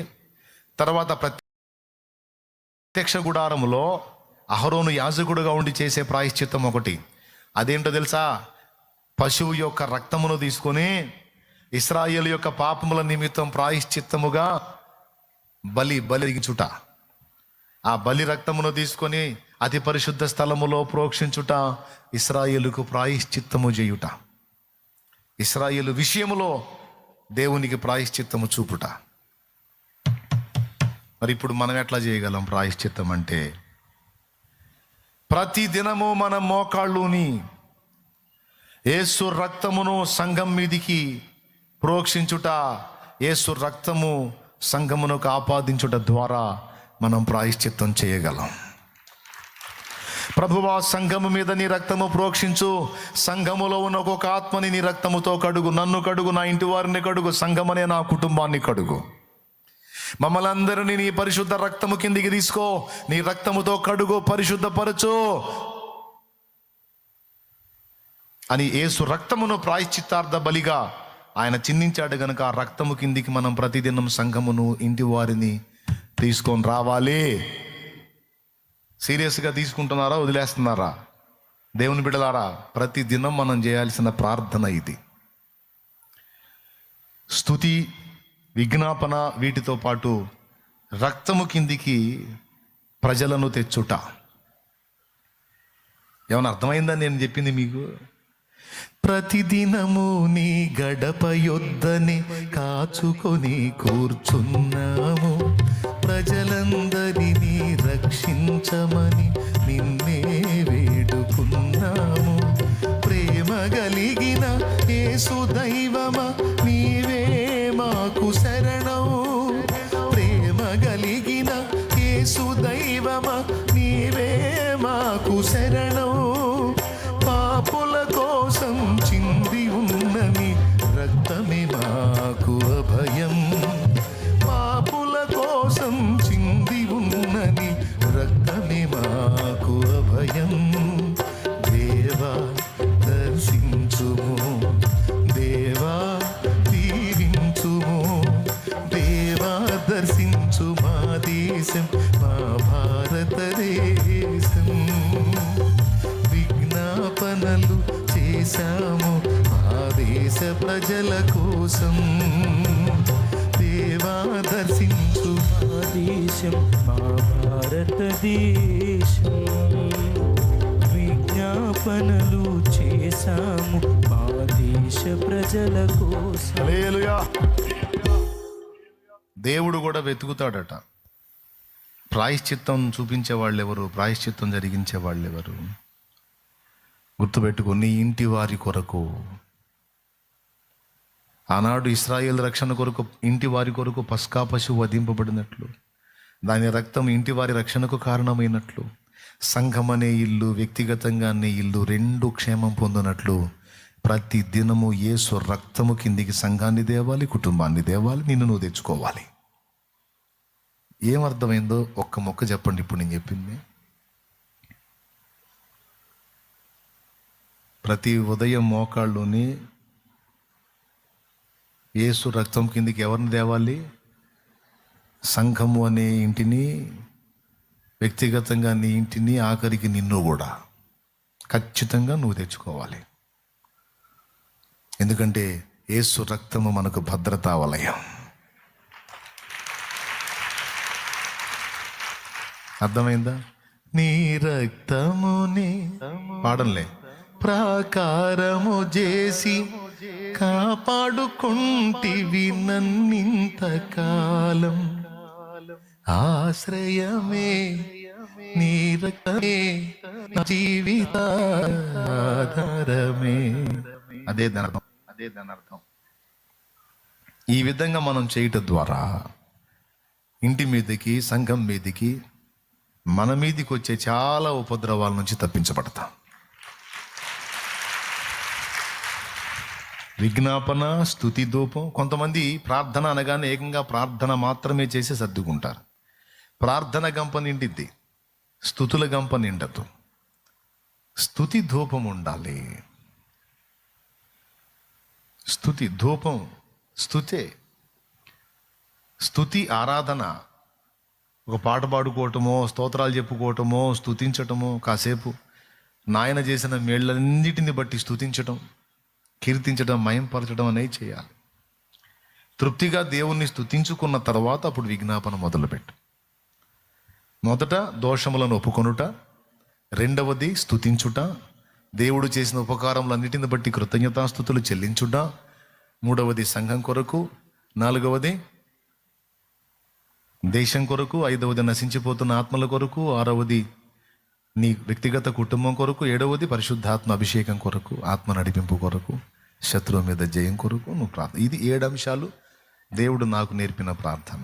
తర్వాత ప్రత్యక్ష గుడారములో అహరోను యాజకుడుగా ఉండి చేసే ప్రాయశ్చిత్తం ఒకటి. అదేంటో తెలుసా? పశువు యొక్క రక్తమును తీసుకొని ఇశ్రాయేలు యొక్క పాపముల నిమిత్తం ప్రాయశ్చిత్తముగా బలిగించుట. ఆ బలి రక్తమును తీసుకొని అతి పరిశుద్ధ స్థలములో ప్రోక్షించుట ఇశ్రాయేలుకు ప్రాయశ్చిత్తము చేయుట. ఇశ్రాయేలు విషయములో దేవునికి ప్రాయశ్చిత్తము చూపుట. మరి ఇప్పుడు మనం ఎట్లా చేయగలం ప్రాయశ్చిత్తం అంటే? ప్రతి దినము మన మోకాళ్ళుని యేసు రక్తమును సంఘం మీదికి ప్రోక్షించుట, యేసు రక్తము సంఘమునకు ఆపాదించుట ద్వారా మనం ప్రాయశ్చిత్తం చేయగలం. ప్రభువా, సంఘము మీద నీ రక్తము ప్రోక్షించు, సంఘములో ఉన్న ఒక్కొక్క ఆత్మని నీ రక్తముతో కడుగు, నన్ను కడుగు, నా ఇంటి వారిని కడుగు, సంఘమనే నా కుటుంబాన్ని కడుగు, మమ్మల్ని అందరినీ నీ పరిశుద్ధ రక్తము కిందికి తీసుకో, నీ రక్తముతో కడుగు, పరిశుద్ధపరచు అని యేసు రక్తమును ప్రాయశ్చిత్తార్థ బలిగా ఆయన చిందించాడు గనుక ఆ రక్తము కిందికి మనం ప్రతిదినం సంఘమును ఇంటి వారిని తీసుకొని రావాలి. సీరియస్గా తీసుకుంటున్నారా, వదిలేస్తున్నారా? దేవుని బిడ్డలారా, ప్రతి దినం మనం చేయాల్సిన ప్రార్థన ఇది. స్తుతి, విజ్ఞాపన, వీటితో పాటు రక్తము కిందికి ప్రజలను తెచ్చుట. ఏమైనా అర్థమైందని నేను చెప్పింది మీకు? ప్రతిదినము నీ గడప యొద్దనే కాచుకొని కూర్చున్నాము, ప్రజలందరినీ రక్షించమని నిన్నే వేడుకున్నాము. ప్రేమ కలిగిన యేసు దైవమా, నీవే మాకు శరణం. ప్రేమ కలిగిన యేసు దైవమా, నీవే మాకు శరణం. పాపుల కోసం చింది ఉన్నని రక్తమే మాకు అభయం. పాపుల కోసం చింది ఉన్నని రక్తమే మాకు అభయం. దేవా దర్శించుము, దేవా దీవించుము, దేవా దర్శించు మా దేశం, మా భారతదేశం. విజ్ఞాపనలు చేశాము ఆ దేశ ప్రజల కోసం. దేవా దర్శించు మా దేశం, మా భారతదేశం. విజ్ఞాపనలు చేశాము మా దేశ ప్రజల కోసం. హల్లెలూయా. దేవుడు కూడా వెతుకుతాడట. ప్రాయశ్చిత్తం చూపించే వాళ్ళు ఎవరు? ప్రాయశ్చిత్తం జరిగించే వాళ్ళు ఎవరు? గుర్తుపెట్టుకో, నీ ఇంటి వారి కొరకు. ఆనాడు ఇశ్రాయేల్ రక్షణ కొరకు ఇంటి వారి కొరకు పస్కా పశువు వధింపబడినట్లు, దాని రక్తం ఇంటి వారి రక్షణకు కారణమైనట్లు, సంఘం అనే ఇల్లు, వ్యక్తిగతంగా అనే ఇల్లు రెండు క్షేమం పొందినట్లు ప్రతి దినము యేసు రక్తము కిందికి సంఘాన్ని దేవాలి, కుటుంబాన్ని దేవాలి, నిన్ను నువ్వు తెచ్చుకోవాలి. ఏమర్థమైందో ఒక్క మొక్క చెప్పండి. ఇప్పుడు నేను చెప్పింది, ప్రతి ఉదయం మోకాళ్ళుని యేసు రక్తం కిందికి ఎవరిని తేవాలి? సంఘము అనే ఇంటిని, వ్యక్తిగతంగా నీ ఇంటిని, ఆఖరికి నిన్ను కూడా ఖచ్చితంగా నువ్వు తెచ్చుకోవాలి. ఎందుకంటే యేసు రక్తము మనకు భద్రతా వలయం. అర్థమైందా? నీ రక్తముని పాడంలే, ప్రాకారము చేసి కాపాడుకుంటివి నన్నింతకాలం. ఆశ్రయమే నీ రక్తమే నా జీవిత ఆధారమే. అదే దాని అర్థం. ఈ విధంగా మనం చేయటం ద్వారా ఇంటి మీదకి, సంఘం మీదకి, మన మీదకి వచ్చే చాలా ఉపద్రవాల నుంచి తప్పించబడతాం. విజ్ఞాపన, స్తుతి, ధూపం. కొంతమంది ప్రార్థన అనగానే ఏకంగా ప్రార్థన మాత్రమే చేసి సర్దుకుంటారు. ప్రార్థన గంప నిండిద్ది, స్తుతుల గంప నిండదు. స్తుతి ధూపం ఉండాలి. స్తుతి ధూపం, స్తుతే. స్తుతి ఆరాధన. ఒక పాట పాడుకోవటమో, స్తోత్రాలు చెప్పుకోవటమో, స్తుతించటమో, కాసేపు నాయన చేసిన మేళ్ళన్నిటిని బట్టి స్తుతించటం, కీర్తించడం, మయంపరచడం అనేవి చేయాలి. తృప్తిగా దేవుణ్ణి స్తుతించుకున్న తర్వాత అప్పుడు విజ్ఞాపన మొదలుపెట్టు. మొదట దోషములను ఒప్పుకొనుట, రెండవది స్తుతించుట, దేవుడు చేసిన ఉపకారములన్నిటిని బట్టి కృతజ్ఞతాస్తుతులు చెల్లించుట, మూడవది సంఘం కొరకు, నాలుగవది దేశం కొరకు, ఐదవది నశించిపోతున్న ఆత్మల కొరకు, ఆరవది నీ వ్యక్తిగత కుటుంబం కొరకు, ఏడవది పరిశుద్ధాత్మ అభిషేకం కొరకు, ఆత్మ నడిపింపు కొరకు, శత్రువు మీద జయం కొరకు నువ్వు ప్రార్థన. ఇది 7 అంశాలు దేవుడు నాకు నేర్పిన ప్రార్థన.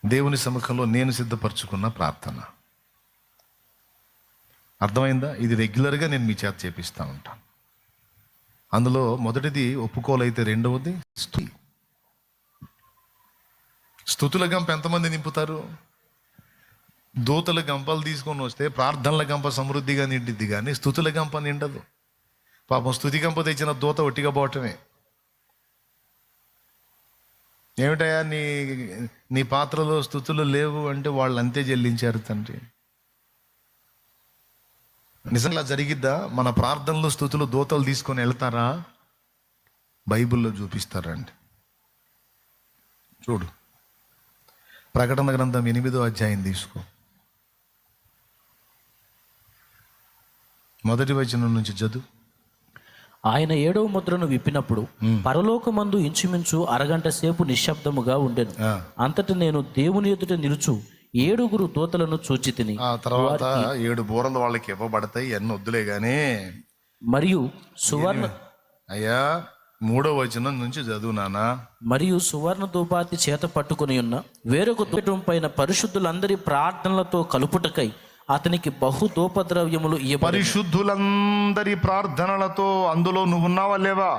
దేవుని సముఖంలో నేను సిద్ధపరచుకున్న ప్రార్థన. అర్థమైందా? ఇది రెగ్యులర్గా నేను మీ చేత చేపిస్తూ ఉంటాను. అందులో మొదటిది ఒప్పుకోలైతే, రెండవది స్తుతి. స్తుతుల గంప ఎంతమంది నింపుతారు? దూతల గంపలు తీసుకొని వస్తే ప్రార్థనల గంప సమృద్ధిగా నిండిద్ది, కానీ స్తుతుల గంప నిండదు. పాపం స్తుతి గంప తెచ్చిన దూత ఒట్టిగా పోవటమే. ఏమిటయా నీ పాత్రలో స్తుతులు లేవు అంటే వాళ్ళు అంతే చెల్లించారు తండ్రి. నిజంగా జరిగిద్దా? మన ప్రార్థనలో స్తుతులు దూతలు తీసుకొని వెళ్తారా? బైబిల్లో చూపిస్తారండి. చూడు, ప్రకటన గ్రంథం 8వ అధ్యాయం తీసుకో, మొదటి వచనం నుంచి చదువు. ఆయన 7వ ముద్రను విప్పినప్పుడు పరలోకమందు ఇంచుమించు అరగంట సేపు నిశ్శబ్దముగా ఉండెను. అంతటి నేను దేవుని ఎదుట నిలుచు 7 దూతలను చూచి తిని. ఆ తర్వాత 7 బూరలు వాళ్ళకి ఇవ్వబడతాయి. ఎన్ని వద్దులే గానీ, మరియు సువర్ణ అయ్యా 3వ వచనం నుంచి చదువు నానా. మరియు సువర్ణ ధూపాతి చేత పట్టుకుని ఉన్న వేరొక దూపం పైన పరిశుద్ధులందరి ప్రార్థనలతో కలుపుటకై అతనికి బహు ధూపద్రవ్యములు ఇవ్వబడిన. పరిశుద్ధులందరి ప్రార్థనలతో అందులో నువ్వు ఉన్నావా లేవా?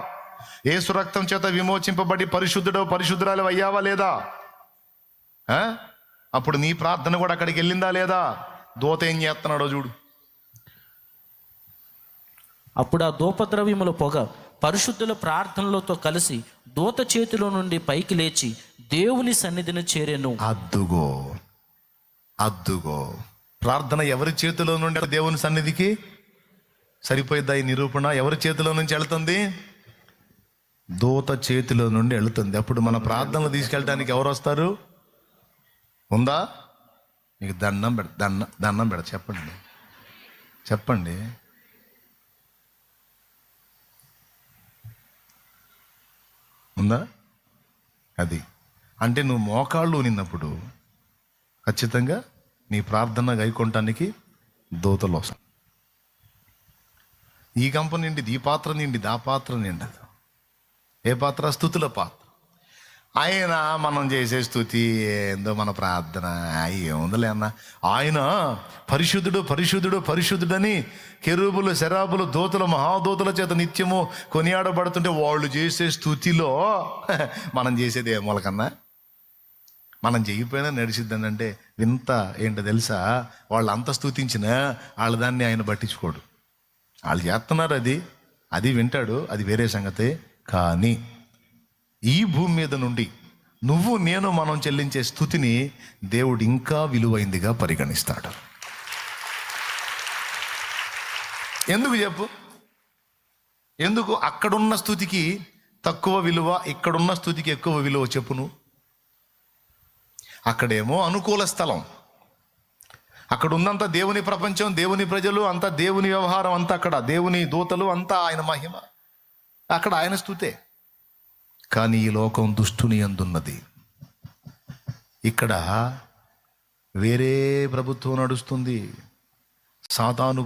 యేసు రక్తం చేత విమోచింపబడి పరిశుద్ధురాలు అయ్యావా లేదా? అప్పుడు నీ ప్రార్థన కూడా అక్కడికి వెళ్ళిందా లేదా? దూత ఏం చేస్తున్నాడో చూడు. అప్పుడు ఆ ధూపద్రవ్యముల పొగ పరిశుద్ధుల ప్రార్థనలతో కలిసి దూత చేతిలో నుండి పైకి లేచి దేవుని సన్నిధిని చేరెను. అద్దుగో ప్రార్థన ఎవరి చేతిలో నుండి దేవుని సన్నిధికి సరిపోయిద్దా? ఈ నిరూపణ ఎవరి చేతిలో నుంచి వెళ్తుంది? దూత చేతిలో నుండి వెళుతుంది. అప్పుడు మన ప్రార్థనలు తీసుకెళ్ళడానికి ఎవరు వస్తారు? ఉందా? మీకు దండం పెడ చెప్పండి. ఉందా? అది అంటే నువ్వు మోకాళ్ళు నిన్నప్పుడు ఖచ్చితంగా నీ ప్రార్థన గైకొనటానికి దూతలు వస్తాయి. ఈ గంప నిండిది, ఈ పాత్ర నిండిది, ఆ పాత్ర నిండదు. ఏ పాత్ర? స్తుతుల పాత్ర. ఆయన మనం చేసే స్తుతి ఏందో, మన ప్రార్థన ఏముందిలే అన్న. ఆయన పరిశుద్ధుడని కెరూబులు, శరాబులు, దూతలు, మహాదూతల చేత నిత్యము కొనియాడబడుతుంటే వాళ్ళు చేసే స్తుతిలో మనం చేసేది ఏ మూలకన్నా? మనం చేయకపోయినా నడిచిద్దని అంటే వింత ఏంటో తెలుసా? వాళ్ళు అంత స్తుతించినా వాళ్ళ దాన్ని ఆయన పట్టించుకోడు. వాళ్ళు చేస్తున్నారు, అది వింటాడు, అది వేరే సంగతే. కానీ ఈ భూమి మీద నుండి నువ్వు నేను మనం చెల్లించే స్తుతిని దేవుడు ఇంకా విలువైందిగా పరిగణిస్తాడు. ఎందుకు చెప్పు? ఎందుకు అక్కడున్న స్తుతికి తక్కువ విలువ, ఇక్కడున్న స్తుతికి ఎక్కువ విలువ? చెప్పు నువ్వు. అక్కడేమో అనుకూల స్థలం, అక్కడ ఉందంతా దేవుని ప్రపంచం, దేవుని ప్రజలు, అంతా దేవుని వ్యవహారం, అంతా అక్కడ దేవుని దూతలు, అంతా ఆయన మహిమ, అక్కడ ఆయన స్తుతే. కానీ ఈ లోకం దుష్టుని అందున్నది. ఇక్కడ వేరే ప్రభుత్వం నడుస్తుంది, సాతాను.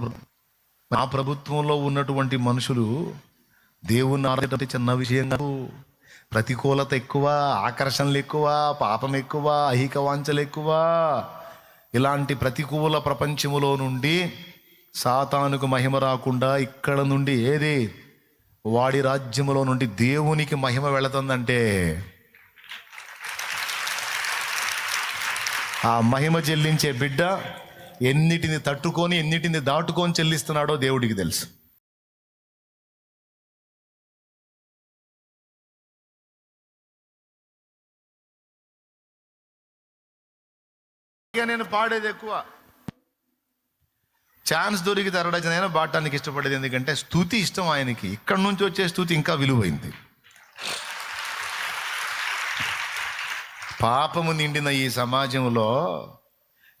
ఆ ప్రభుత్వంలో ఉన్నటువంటి మనుషులు దేవుని ఆరాధించడం చిన్న విషయం కాదు. ప్రతికూలత ఎక్కువ, ఆకర్షణలు ఎక్కువ, పాపం ఎక్కువ, ఐహిక వాంఛలు ఎక్కువ. ఇలాంటి ప్రతికూల ప్రపంచములో నుండి సాతానుకు మహిమ రాకుండా ఇక్కడ నుండి ఏది వాడి రాజ్యములో నుండి దేవునికి మహిమ వెళుతుందంటే ఆ మహిమ చెల్లించే బిడ్డ ఎన్నిటిని తట్టుకొని ఎన్నిటిని దాటుకొని చెల్లిస్తున్నాడో దేవుడికి తెలుసు. నేను పాడేది ఎక్కువ, ఛాన్స్ దొరికితే అరడజనైనా పాడటానికి ఇష్టపడేది. ఎందుకంటే స్తుతి ఇష్టం ఆయనకి. ఇక్కడి నుంచి వచ్చే స్తుతి ఇంకా విలువైంది. పాపము నిండిన ఈ సమాజంలో,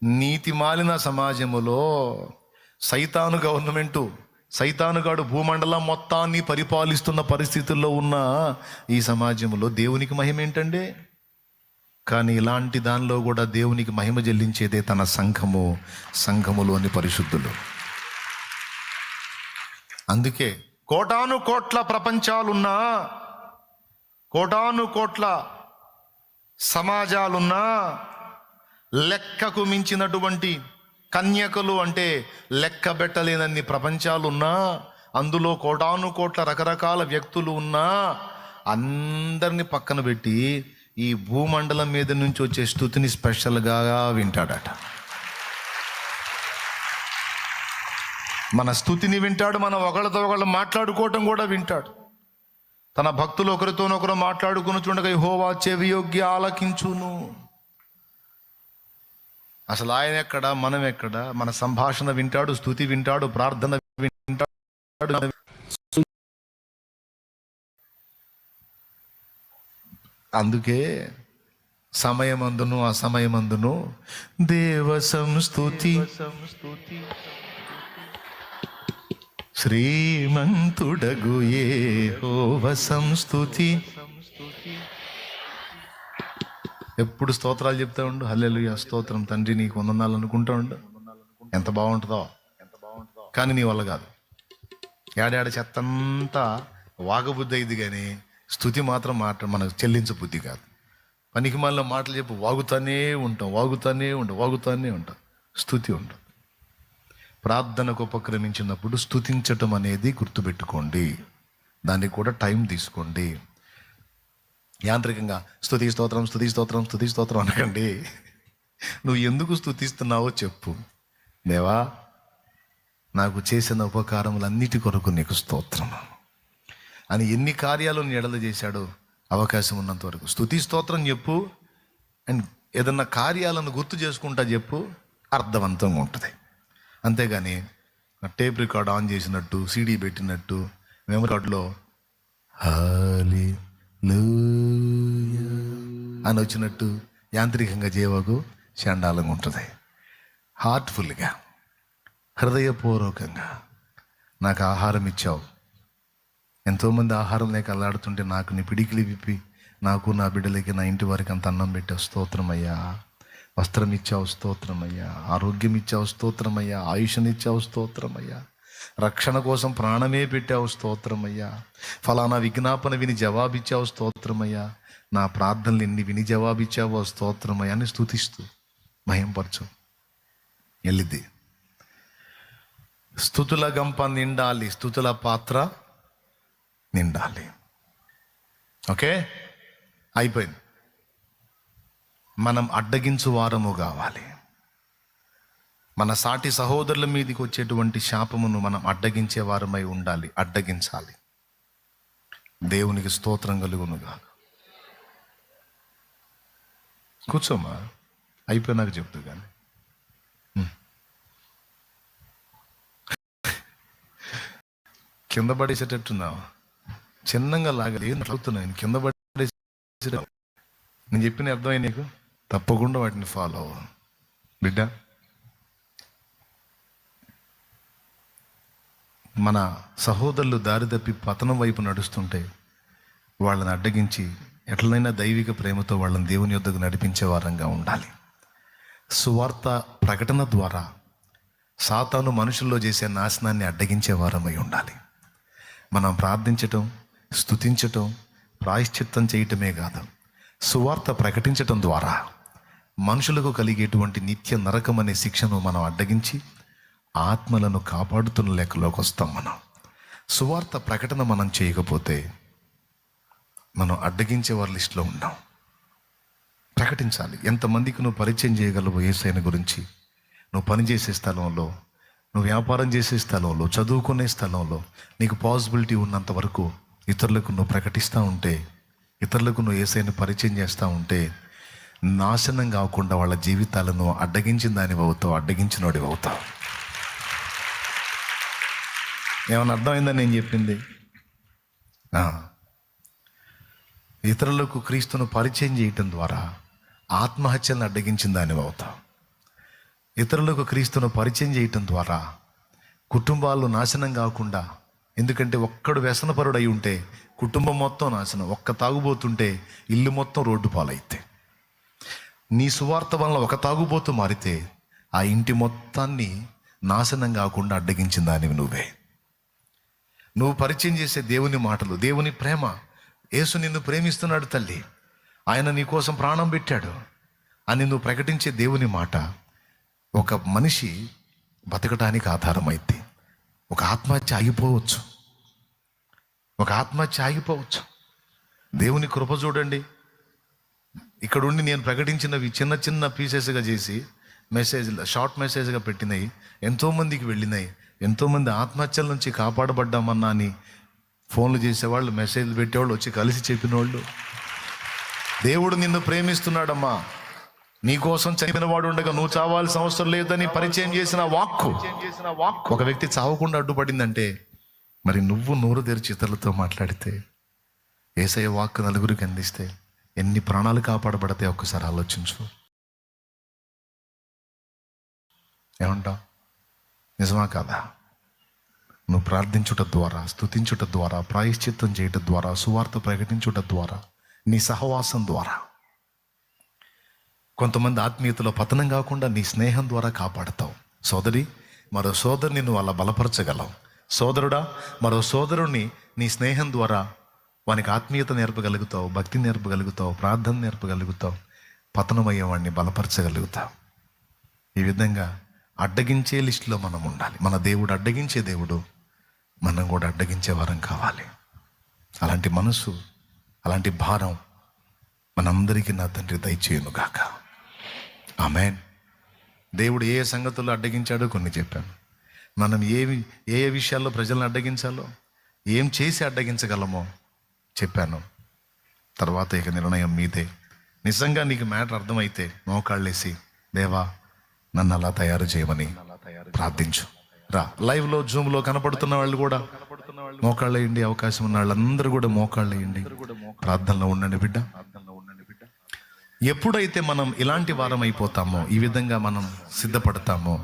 నీతి మాలిన సమాజములో, సైతాను గవర్నమెంటు, సైతానుగాడు భూమండలం మొత్తాన్ని పరిపాలిస్తున్న పరిస్థితుల్లో ఉన్న ఈ సమాజంలో దేవునికి మహిమ ఏంటండి? కానీ ఇలాంటి దానిలో కూడా దేవునికి మహిమ చెల్లించేదే తన సంఘము, సంఘములోని పరిశుద్ధులు. అందుకే కోటాను కోట్ల ప్రపంచాలున్నా, కోటాను కోట్ల సమాజాలున్నా, లెక్కకు మించినటువంటి కన్యకలు అంటే లెక్క పెట్టలేనన్ని ప్రపంచాలున్నా, అందులో కోటాను కోట్ల రకరకాల వ్యక్తులు ఉన్నా, అందరినీ పక్కన పెట్టి ఈ భూమండలం మీద నుంచి వచ్చే స్తుతిని స్పెషల్గా వింటాడట. మన స్తుతిని వింటాడు, మన ఒకళ్ళతో ఒకళ్ళు మాట్లాడుకోవటం కూడా వింటాడు. తన భక్తులు ఒకరితోనొకరు మాట్లాడుకుని చూడగా యెహోవా చెవియొగ్గి ఆలకించును. అసలు ఆయన ఎక్కడ, మనం ఎక్కడ? మన సంభాషణ వింటాడు, స్తుతి వింటాడు, ప్రార్థన వింటాడు. అందుకే సమయమందును అసమయమందును దేవ సంస్తుతి, శ్రీమంతుడగు యెహోవా సంస్తుతి. ఎప్పుడు స్తోత్రాలు చెప్తా ఉండు. హల్లెలూయా, స్తోత్రం తండ్రి, నీకు వందనాలు అనుకుంటా ఉండు. ఎంత బాగుంటుందో. కానీ నీ వల్ల కాదు. ఏడాడ చెత్తంతా వాగబుద్ధి అయింది, కానీ స్తుతి మాత్రం మనకు చెల్లించ బుద్ధి కాదు. పనికి మళ్ళీ మాటలు చెప్పి వాగుతానే ఉంటాం. స్తుతి ఉండదు. ప్రార్థనకు ఉపక్రమించినప్పుడు స్తుతించటం అనేది గుర్తుపెట్టుకోండి. దానికి కూడా టైం తీసుకోండి. యాంత్రికంగా స్తుతి స్తోత్రం అనకండి. నువ్వు ఎందుకు స్తుతిస్తున్నావో చెప్పు. దేవా, నాకు చేసిన ఉపకారములన్నిటి కొరకు నీకు స్తోత్రం అని ఎన్ని కార్యాలు నీ ఎడల చేశాడో అవకాశం ఉన్నంత వరకు స్తుతి స్తోత్రం చెప్పు. అండ్ ఏదన్నా కార్యాలను గుర్తు చేసుకుంటా చెప్పు, అర్థవంతంగా ఉంటుంది. అంతేగాని టేప్ రికార్డ్ ఆన్ చేసినట్టు, సీడీ పెట్టినట్టు, మెమరీ కార్డులో హల్లెలూయా అని వచ్చినట్టు యాంత్రికంగా చేయవకు. చండాలంగా ఉంటుంది. హార్ట్ఫుల్గా, హృదయపూర్వకంగా నాకు ఆహారం ఇచ్చావు. ఎంతోమంది ఆహారం లేక అల్లాడుతుంటే నాకు నీ పిడికిలి విప్పి నాకు, నా బిడ్డలకి, నా ఇంటి వారికి అంత అన్నం పెట్టావు, స్తోత్రమయ్యా. వస్త్రం ఇచ్చావు, స్తోత్రమయ్యా. ఆరోగ్యం ఇచ్చావు, స్తోత్రమయ్యా. ఆయుష్నిచ్చావు, స్తోత్రమయ్యా. రక్షణ కోసం ప్రాణమే పెట్టావు, స్తోత్రమయ్యా. ఫలానా విజ్ఞాపన విని జవాబిచ్చావు, స్తోత్రమయ్యా. నా ప్రార్థనలు ఎన్ని విని జవాబిచ్చావో, స్తోత్రమయ్యా అని స్తుతిస్తూ మహింపరచు. వెళ్ళిద్ది. స్తుతుల గంప నిండాలి, స్తుతుల పాత్ర నిండాలి. ఓకే, అయిపోయింది. మనం అడ్డగించు వారము కావాలి. మన సాటి సహోదరుల మీదకి వచ్చేటువంటి శాపమును మనం అడ్డగించే వారమై ఉండాలి. అడ్డగించాలి. దేవునికి స్తోత్రం కలుగునుగా. కూర్చోమా, అయిపోయినాక చెప్తూ కానీ. కింద పడేసేటట్టున్నావు. చిన్నంగా లాగలి నడుగుతున్నాయి. కింద పడేసే నేను చెప్పిన అర్థమైంది నీకు? తప్పకుండా వాటిని ఫాలో అవ్వ బిడ్డ. మన సహోదరులు దారి తప్పి పతనం వైపు నడుస్తుంటే వాళ్ళని అడ్డగించి ఎట్లనైనా దైవిక ప్రేమతో వాళ్ళని దేవుని యొద్దకు నడిపించే వారంగా ఉండాలి. సువార్త ప్రకటన ద్వారా సాతాను మనుషుల్లో చేసే నాశనాన్ని అడ్డగించే వారమై ఉండాలి. మనం ప్రార్థించటం, స్తుతించటం, ప్రాయశ్చిత్తం చేయటమే కాదు, సువార్త ప్రకటించటం ద్వారా మనుషులకు కలిగేటువంటి నిత్య నరకం అనే శిక్షను మనం అడ్డగించి ఆత్మలను కాపాడుతున్న లెక్కలోకి వస్తాం. మనం సువార్త ప్రకటన మనం చేయకపోతే మనం అడ్డగించే వారి లిస్టులో ఉన్నాం. ప్రకటించాలి. ఎంతమందికి నువ్వు పరిచయం చేయగలవు యేసయ్యను గురించి? నువ్వు పనిచేసే స్థలంలో, నువ్వు వ్యాపారం చేసే స్థలంలో, చదువుకునే స్థలంలో నీకు పాసిబిలిటీ ఉన్నంత వరకు ఇతరులకు నువ్వు ప్రకటిస్తూ ఉంటే, ఇతరులకు నువ్వు యేసయ్యను పరిచయం చేస్తూ ఉంటే నాశనం కాకుండా వాళ్ళ జీవితాలను అడ్డగించిన దానివి అవుతావు, అడ్డగించినోడివి అవుతావు. ఏమన్నా అర్థమైందని నేను చెప్పింది? ఇతరులకు క్రీస్తును పరిచయం చేయటం ద్వారా ఆత్మహత్యలను అడ్డగించిన దానివి అవుతావు. ఇతరులకు క్రీస్తును పరిచయం చేయటం ద్వారా కుటుంబాలు నాశనం కాకుండా, ఎందుకంటే ఒక్కడు వ్యసనపరుడు అయి ఉంటే కుటుంబం మొత్తం నాశనం, ఒక్క తాగుబోతుంటే ఇల్లు మొత్తం రోడ్డు పాలైతే, నీ సువార్త వలన ఒక తాగుబోతు మారితే ఆ ఇంటి మొత్తాన్ని నాశనం కాకుండా అడ్డగించిన దానివి నువ్వే. నువ్వు పరిచయం చేసే దేవుని మాటలు, దేవుని ప్రేమ, యేసు నిన్ను ప్రేమిస్తున్నాడు తల్లి, ఆయన నీ కోసం ప్రాణం పెట్టాడు అని నువ్వు ప్రకటించే దేవుని మాట ఒక మనిషి బతకడానికి ఆధారమైంది. ఒక ఆత్మహత్య ఆగిపోవచ్చు, ఒక ఆత్మహత్య ఆగిపోవచ్చు. దేవుని కృప చూడండి. ఇక్కడ ఉండి నేను ప్రకటించినవి చిన్న చిన్న పీసెస్గా చేసి మెసేజ్లు, షార్ట్ మెసేజ్గా పెట్టినాయి, ఎంతోమందికి వెళ్ళినాయి. ఎంతోమంది ఆత్మహత్యల నుంచి కాపాడబడ్డామన్నా అని ఫోన్లు చేసేవాళ్ళు, మెసేజ్లు పెట్టేవాళ్ళు, వచ్చి కలిసి చెప్పినోళ్ళు. దేవుడు నిన్ను ప్రేమిస్తున్నాడమ్మా, నీకోసం చనిపోయిన వాడు ఉండగా నువ్వు చావాల్సిన అవసరం లేదని పరిచయం చేసిన వాక్కు ఒక వ్యక్తి చావకుండా అడ్డుపడిందంటే, మరి నువ్వు నోరు తెరిచి ఇతరులతో మాట్లాడితే, యేసయ్య వాక్కు నలుగురికి అందిస్తే ఎన్ని ప్రాణాలు కాపాడబడతాయి ఒక్కసారి ఆలోచించు. ఏమంటావు? నిజమా కాదా? నువ్వు ప్రార్థించుట ద్వారా, స్తుతించుట ద్వారా, ప్రాయశ్చిత్తం చేయటం ద్వారా, సువార్త ప్రకటించుట ద్వారా, నీ సహవాసం ద్వారా కొంతమంది ఆత్మీయతలో పతనం కాకుండా నీ స్నేహం ద్వారా కాపాడతావు. సోదరి, మరో సోదరుని నువ్వు అలా బలపరచగలవు. సోదరుడా, మరో సోదరుణ్ణి నీ స్నేహం ద్వారా వానికి ఆత్మీయత నేర్పగలుగుతావు, భక్తి నేర్పగలుగుతావు, ప్రార్థన నేర్పగలుగుతావు, పతనమయ్యేవాడిని బలపరచగలుగుతావు. ఈ విధంగా అడ్డగించే లిస్టులో మనం ఉండాలి. మన దేవుడు అడ్డగించే దేవుడు, మనం కూడా అడ్డగించే వారం కావాలి. అలాంటి మనసు, అలాంటి భారం మనందరికీ నా తండ్రి దయచేయును గాక. ఆమేన్. దేవుడు ఏ సంగతుల్లో అడ్డగించాడో కొన్ని చెప్పాను. మనం ఏ విషయాల్లో ప్రజలను అడ్డగించాలో, ఏం చేసి అడ్డగించగలమో చెప్పాను. తర్వాత ఇక నిర్ణయం మీదే. నిజంగా నీకు మ్యాటర్ అర్థమైతే మోకాళ్ళేసి, దేవా నన్ను అలా తయారు చేయమని ప్రార్థించు. రా, లైవ్లో జూమ్లో కనపడుతున్న వాళ్ళు కూడా మోకాళ్ళు వేయండి. అవకాశం ఉన్న వాళ్ళందరూ కూడా మోకాళ్ళు వేయండి. ప్రార్థనలో ఉండండి బిడ్డ. ఎప్పుడైతే మనం ఇలాంటి వారం అయిపోతామో, ఈ విధంగా మనం సిద్ధపడతామో,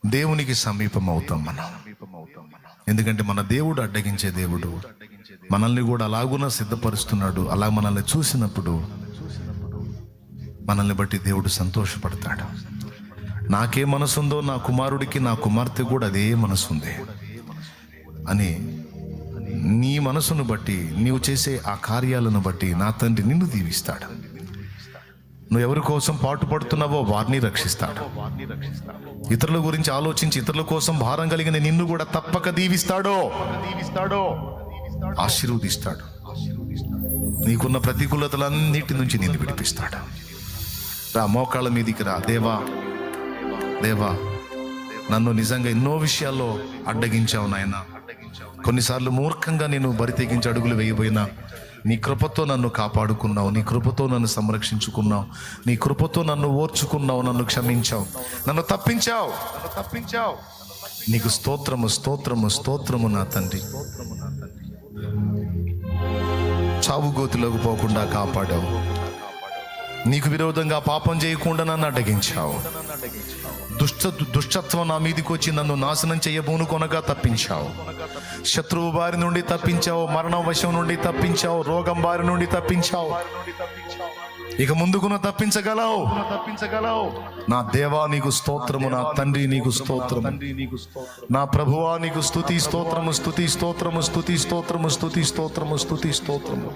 దేవునికి సమీపం అవుతాం మనం. ఎందుకంటే మన దేవుడు అడ్డగించే దేవుడు. మనల్ని కూడా అలాగున సిద్ధపరుస్తున్నాడు. అలా మనల్ని చూసినప్పుడు మనల్ని బట్టి దేవుడు సంతోషపడతాడు. నాకే మనసుందో నా కుమారుడికి, నా కుమార్తె కూడా అదే మనసుంది అని నీ మనసును బట్టి, నీవు చేసే ఆ కార్యాలను బట్టి నా తండ్రి నిన్ను దీవిస్తాడు. నువ్వు ఎవరి కోసం పాటుపడుతున్నావో వారిని రక్షిస్తాడు. ఇతరుల గురించి ఆలోచించి ఇతరుల కోసం భారం కలిగిన నిన్ను కూడా తప్పక దీవిస్తాడో, ఆశీర్వదిస్తాడు. నీకున్న ప్రతికూలతలన్నిటి నుంచి నిన్ను విడిపిస్తాడు. రా, మోకాళ్ళ మీదికి రా. దేవా, దేవా, నన్ను నిజంగా ఎన్నో విషయాల్లో అడ్డగించావు నాయన. కొన్నిసార్లు మూర్ఖంగా నేను బరి తెగించి అడుగులు వేయబోయినా నీ కృపతో నన్ను కాపాడుకున్నావు, నీ కృపతో నన్ను సంరక్షించుకున్నావు, నీ కృపతో నన్ను ఓర్చుకున్నావు, నన్ను క్షమించావు, నన్ను తప్పించావు. నీకు స్తోత్రము, స్తోత్రము, స్తోత్రము నా తండ్రి. చావు గోతిలోకి పోకుండా కాపాడావు. నీకు విరోధంగా పాపం చేయకుండా నన్ను అడ్డగించావు. దుష్టత్వం నా మీదకి వచ్చి నన్ను నాశనం చేయబోను కొనగా తప్పించావు. శత్రువు బారి నుండి తప్పించావు, మరణం వశం నుండి తప్పించావు, రోగం బారి నుండి తప్పించావు. ఇక ముందుకున తప్పించగలవు. నా దేవా నీకు స్తోత్రము, నా తండ్రి నీకు స్తోత్రము, నా ప్రభువా నీకు స్తుతి స్తోత్రము, స్తుతి స్తోత్రము, స్తుతి స్తోత్రము, స్తుతి స్తోత్రము, స్తుతి స్తోత్రము.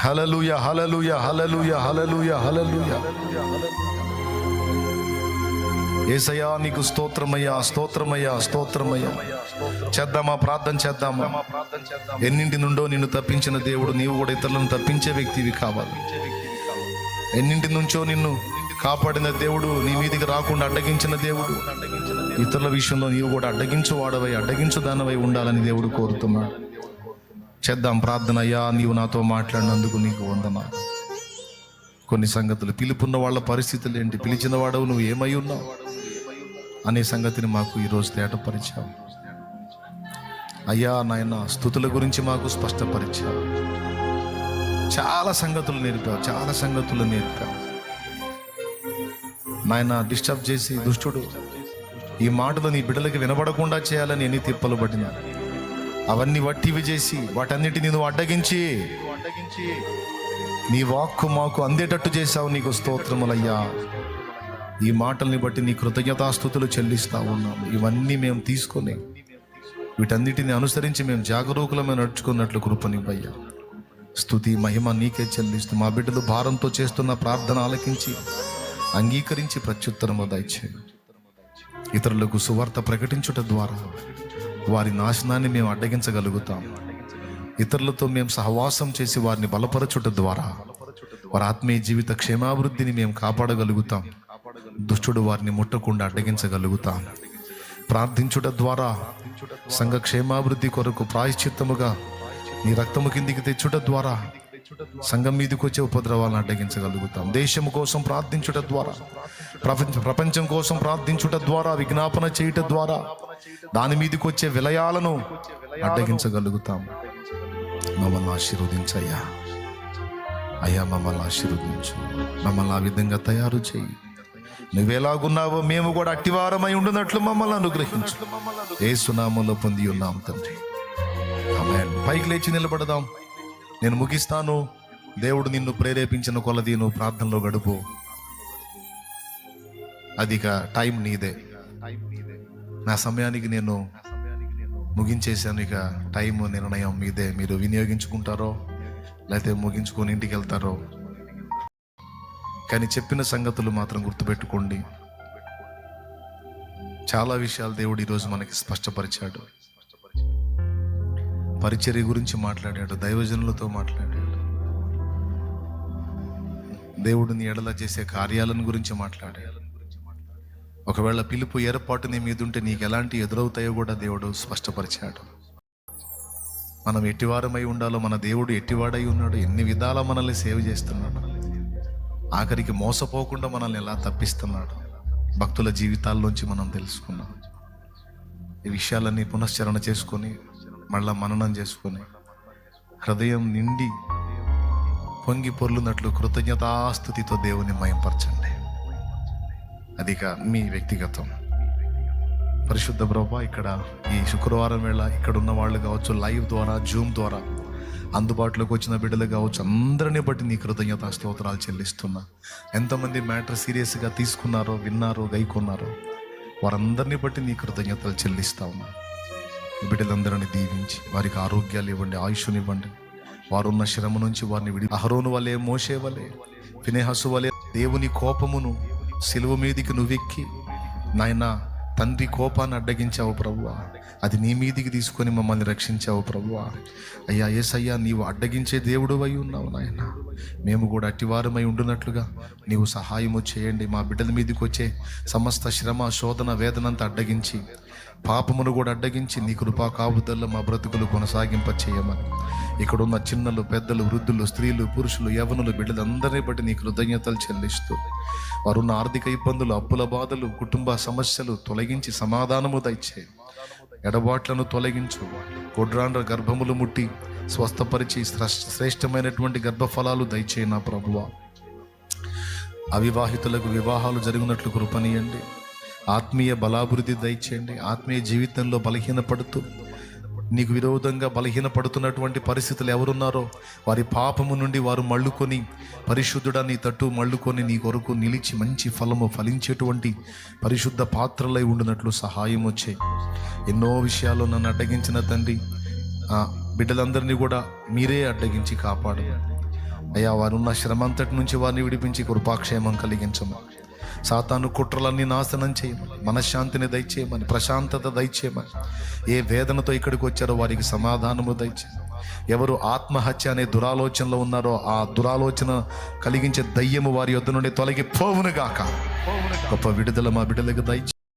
హల్లెలూయా, హల్లెలూయా, హల్లెలూయా, హల్లెలూయా, హల్లెలూయా. యేసయ్యా నీకు స్తోత్రమయ్యా, స్తోత్రమయ్యా, స్తోత్రమయ్యా. చేద్దామా, ప్రార్థన చేద్దామా? ఎన్నింటి నుండో నిన్ను తప్పించిన దేవుడు, నీవు కూడా ఇతరులను తప్పించే వ్యక్తివి కావాలి. ఎన్నింటి నుంచో నిన్ను కాపాడిన దేవుడు, నీ మీదికి రాకుండా అడ్డగించిన దేవుడు, ఇతరుల విషయంలో నీవు కూడా అడ్డగించు వాడవై, అడ్డగించు దానవై ఉండాలని దేవుడు కోరుతున్నాడు. చేద్దాం ప్రార్థన. అయ్యా నీవు నాతో మాట్లాడినందుకు నీకు వందనాలు. కొన్ని సంగతులు, పిలుపున్న వాళ్ళ పరిస్థితులు ఏంటి, పిలిచిన వాడవు నువ్వు ఏమై ఉన్నావు అనే సంగతిని మాకు ఈరోజు తేటపరిచావు. అయ్యా నాయన స్తుతుల గురించి మాకు స్పష్టపరిచావు. చాలా సంగతులు నేర్పావు, చాలా సంగతులు నేర్పావు నాయన. డిస్టర్బ్ చేసి దుష్టుడు ఈ మాటలు నీ బిడ్డలకి వినబడకుండా చేయాలని ఎన్ని తిప్పలు పడినా అవన్నీ వట్టివి చేసి వాటన్నిటిని నువ్వు అడ్డగించి నీ వాక్కు మాకు అందేటట్టు చేశావు. నీకు స్తోత్రములయ్యా. ఈ మాటల్ని బట్టి నీ కృతజ్ఞతాస్తుతులు చెల్లిస్తా ఉన్నాము. ఇవన్నీ మేము తీసుకొని వీటన్నిటిని అనుసరించి మేము జాగరూకులమే నడుచుకున్నట్లు కృపనివ్వయ్యా. స్తుతి మహిమ నీకే చెల్లిస్తూ మా బిడ్డలు భారంతో చేస్తున్న ప్రార్థన ఆలకించి అంగీకరించి ప్రత్యుత్తరము దయచేయండి. ఇతరులకు సువార్త ప్రకటించుట ద్వారా వారి నాశనాన్ని మేము అడ్డగించగలుగుతాం. ఇతరులతో మేము సహవాసం చేసి వారిని బలపరచుట ద్వారా వారి ఆత్మీయ జీవిత క్షేమాభివృద్ధిని మేము కాపాడగలుగుతాం. దుష్టుడు వారిని ముట్టకుండా అడ్డగించగలుగుతాం. ప్రార్థించుట ద్వారా సంఘ క్షేమాభివృద్ధి కొరకు ప్రాయశ్చిత్తముగా నీ రక్తము కిందికి తెచ్చుట ద్వారా సంఘం మీదకి వచ్చే ఉపద్రవాలను అడ్డగించగలుగుతాం. దేశము కోసం ప్రార్థించుట ద్వారా, ప్రపంచం కోసం ప్రార్థించుట ద్వారా, విజ్ఞాపన చేయుట ద్వారా దాని మీదకి వచ్చే విలయాలను అడ్డగించగలుగుతాం. మమ్మల్ని ఆశీర్వదించయ్యా. అయ్యా మమ్మల్ని ఆశీర్వదించు. మమ్మల్ని ఆ విధంగా తయారు చేయి. నువ్వెలాగున్నావో మేము కూడా అట్టివారమై ఉండునట్లు మమ్మల్ని అనుగ్రహించు. యేసు నామములో పొంది ఉన్నాం తండ్రి, ఆమేన్. పైకి లేచి నిలబడదాం. నేను ముగిస్తాను. దేవుడు నిన్ను ప్రేరేపించిన కొలది నువ్వు ప్రార్థనలో గడుపు. అది టైం నీదే. నా సమయానికి నేను ముగించేశాను. ఇక టైం నిర్ణయం మీదే. మీరు వినియోగించుకుంటారో లేకపోతే ముగించుకొని ఇంటికి వెళ్తారో, కానీ చెప్పిన సంగతులు మాత్రం గుర్తుపెట్టుకోండి. చాలా విషయాలు దేవుడు ఈరోజు మనకి స్పష్టపరిచాడు. పరిచర్య గురించి మాట్లాడాడు, దైవజనులతో మాట్లాడాడు, దేవుడిని ఎడల చేసే కార్యాలను గురించి మాట్లాడాడు. ఒకవేళ పిలుపు ఏర్పాటు నీ మీదుంటే నీకు ఎలాంటి ఎదురవుతాయో కూడా దేవుడు స్పష్టపరిచాడు. మనం ఎట్టివారమై ఉండాలో, మన దేవుడు ఎట్టివాడై ఉన్నాడు, ఎన్ని విధాలా మనల్ని సేవ చేస్తున్నాడు, ఆఖరికి మోసపోకుండా మనల్ని ఎలా తప్పిస్తున్నాడు, భక్తుల జీవితాల్లోంచి మనం తెలుసుకున్నాం. ఈ విషయాలన్నీ పునశ్చరణ చేసుకొని మళ్ళా మననం చేసుకొని హృదయం నిండి పొంగి పొర్లున్నట్లు కృతజ్ఞతాస్తుతితో దేవుని మయంపరచండి. అదిక మీ వ్యక్తిగతం. పరిశుద్ధ ప్రభువా, ఇక్కడ ఈ శుక్రవారం వేళ ఇక్కడ ఉన్న వాళ్ళు కావచ్చు, లైవ్ ద్వారా, జూమ్ ద్వారా అందుబాటులోకి వచ్చిన బిడ్డలు కావచ్చు, అందరినీ బట్టి నీ కృతజ్ఞతా స్తోత్రాలు చెల్లిస్తున్నా. ఎంతమంది మ్యాటర్ సీరియస్గా తీసుకున్నారో, విన్నారో, గైకొన్నారో వారందరినీ బట్టి నీ కృతజ్ఞతలు చెల్లిస్తా ఉన్నా. బిడ్డలందరినీ దీవించి వారికి ఆరోగ్యాలు ఇవ్వండి, ఆయుష్నివ్వండి. వారున్న శ్రమ నుంచి వారిని విడి, అహరోను వలె, మోషే వలె, ఫినెహసు వలె దేవుని కోపమును సిలువ మీదికి నువ్వెక్కి నాయనా తండ్రి కోపాన్ని అడ్డగించావు ప్రభువా. అది నీ మీదికి తీసుకొని మమ్మల్ని రక్షించావు ప్రభువా. అయ్యా యేసయ్యా, నీవు అడ్డగించే దేవుడు అయి ఉన్నావు నాయన. మేము కూడా అట్టివారమై ఉండునట్లుగా నీవు సహాయము చేయండి. మా బిడ్డల మీదకి వచ్చే సమస్త శ్రమ, శోధన, వేదనంతా అడ్డగించి, పాపమును కూడా అడ్డగించి నీ కృపా కాపుదల్లో మా బ్రతుకులు కొనసాగింప చేయమని ఇక్కడున్న చిన్నలు, పెద్దలు, వృద్ధులు, స్త్రీలు, పురుషులు, యవ్వనులు బిడ్డలందరినీ బట్టి నీ కృతజ్ఞతలు చెల్లిస్తూ వారున్న ఆర్థిక ఇబ్బందులు, అప్పుల బాధలు, కుటుంబ సమస్యలు తొలగించి సమాధానము దయచే. ఎడబాట్లను తొలగించు. కొడ్రాండ్ర గర్భములు ముట్టి స్వస్థపరిచి శ్రేష్టమైనటువంటి గర్భఫలాలు దయచేయి నా ప్రభువా. అవివాహితులకు వివాహాలు జరిగినట్లు కృపనీయండి. ఆత్మీయ బలాభివృద్ధి దయచేయండి. ఆత్మీయ జీవితంలో బలహీనపడుతూ నీకు విరోధంగా బలహీనపడుతున్నటువంటి పరిస్థితులు ఎవరున్నారో వారి పాపము నుండి వారు మళ్ళుకొని పరిశుద్ధుడా నీ తట్టు మళ్ళుకొని నీ కొరకు నిలిచి మంచి ఫలము ఫలించేటువంటి పరిశుద్ధ పాత్రలై ఉండినట్లు సహాయం వచ్చాయి. ఎన్నో విషయాల్లో నన్ను అడ్డగించిన తండ్రి, బిడ్డలందరినీ కూడా మీరే అడ్డగించి కాపాడు అయ్యా. వారున్న శ్రమ అంతటి నుంచి వారిని విడిపించి కృపాక్షేమం కలిగించము. సాతాను కుట్రలన్నీ నాశనం చేయమని, మనశ్శాంతిని దయచేయమని, ప్రశాంతత దయచేయమని. ఏ వేదనతో ఇక్కడికి వచ్చారో వారికి సమాధానము దయచేయమని. ఎవరు ఆత్మహత్య అనే దురాలోచనలో ఉన్నారో ఆ దురాలోచన కలిగించే దయ్యము వారి యొద్ద నుండి తొలగి పోవునుగాక. గొప్ప విడుదల మా బిడ్డలకు దయచేయండి.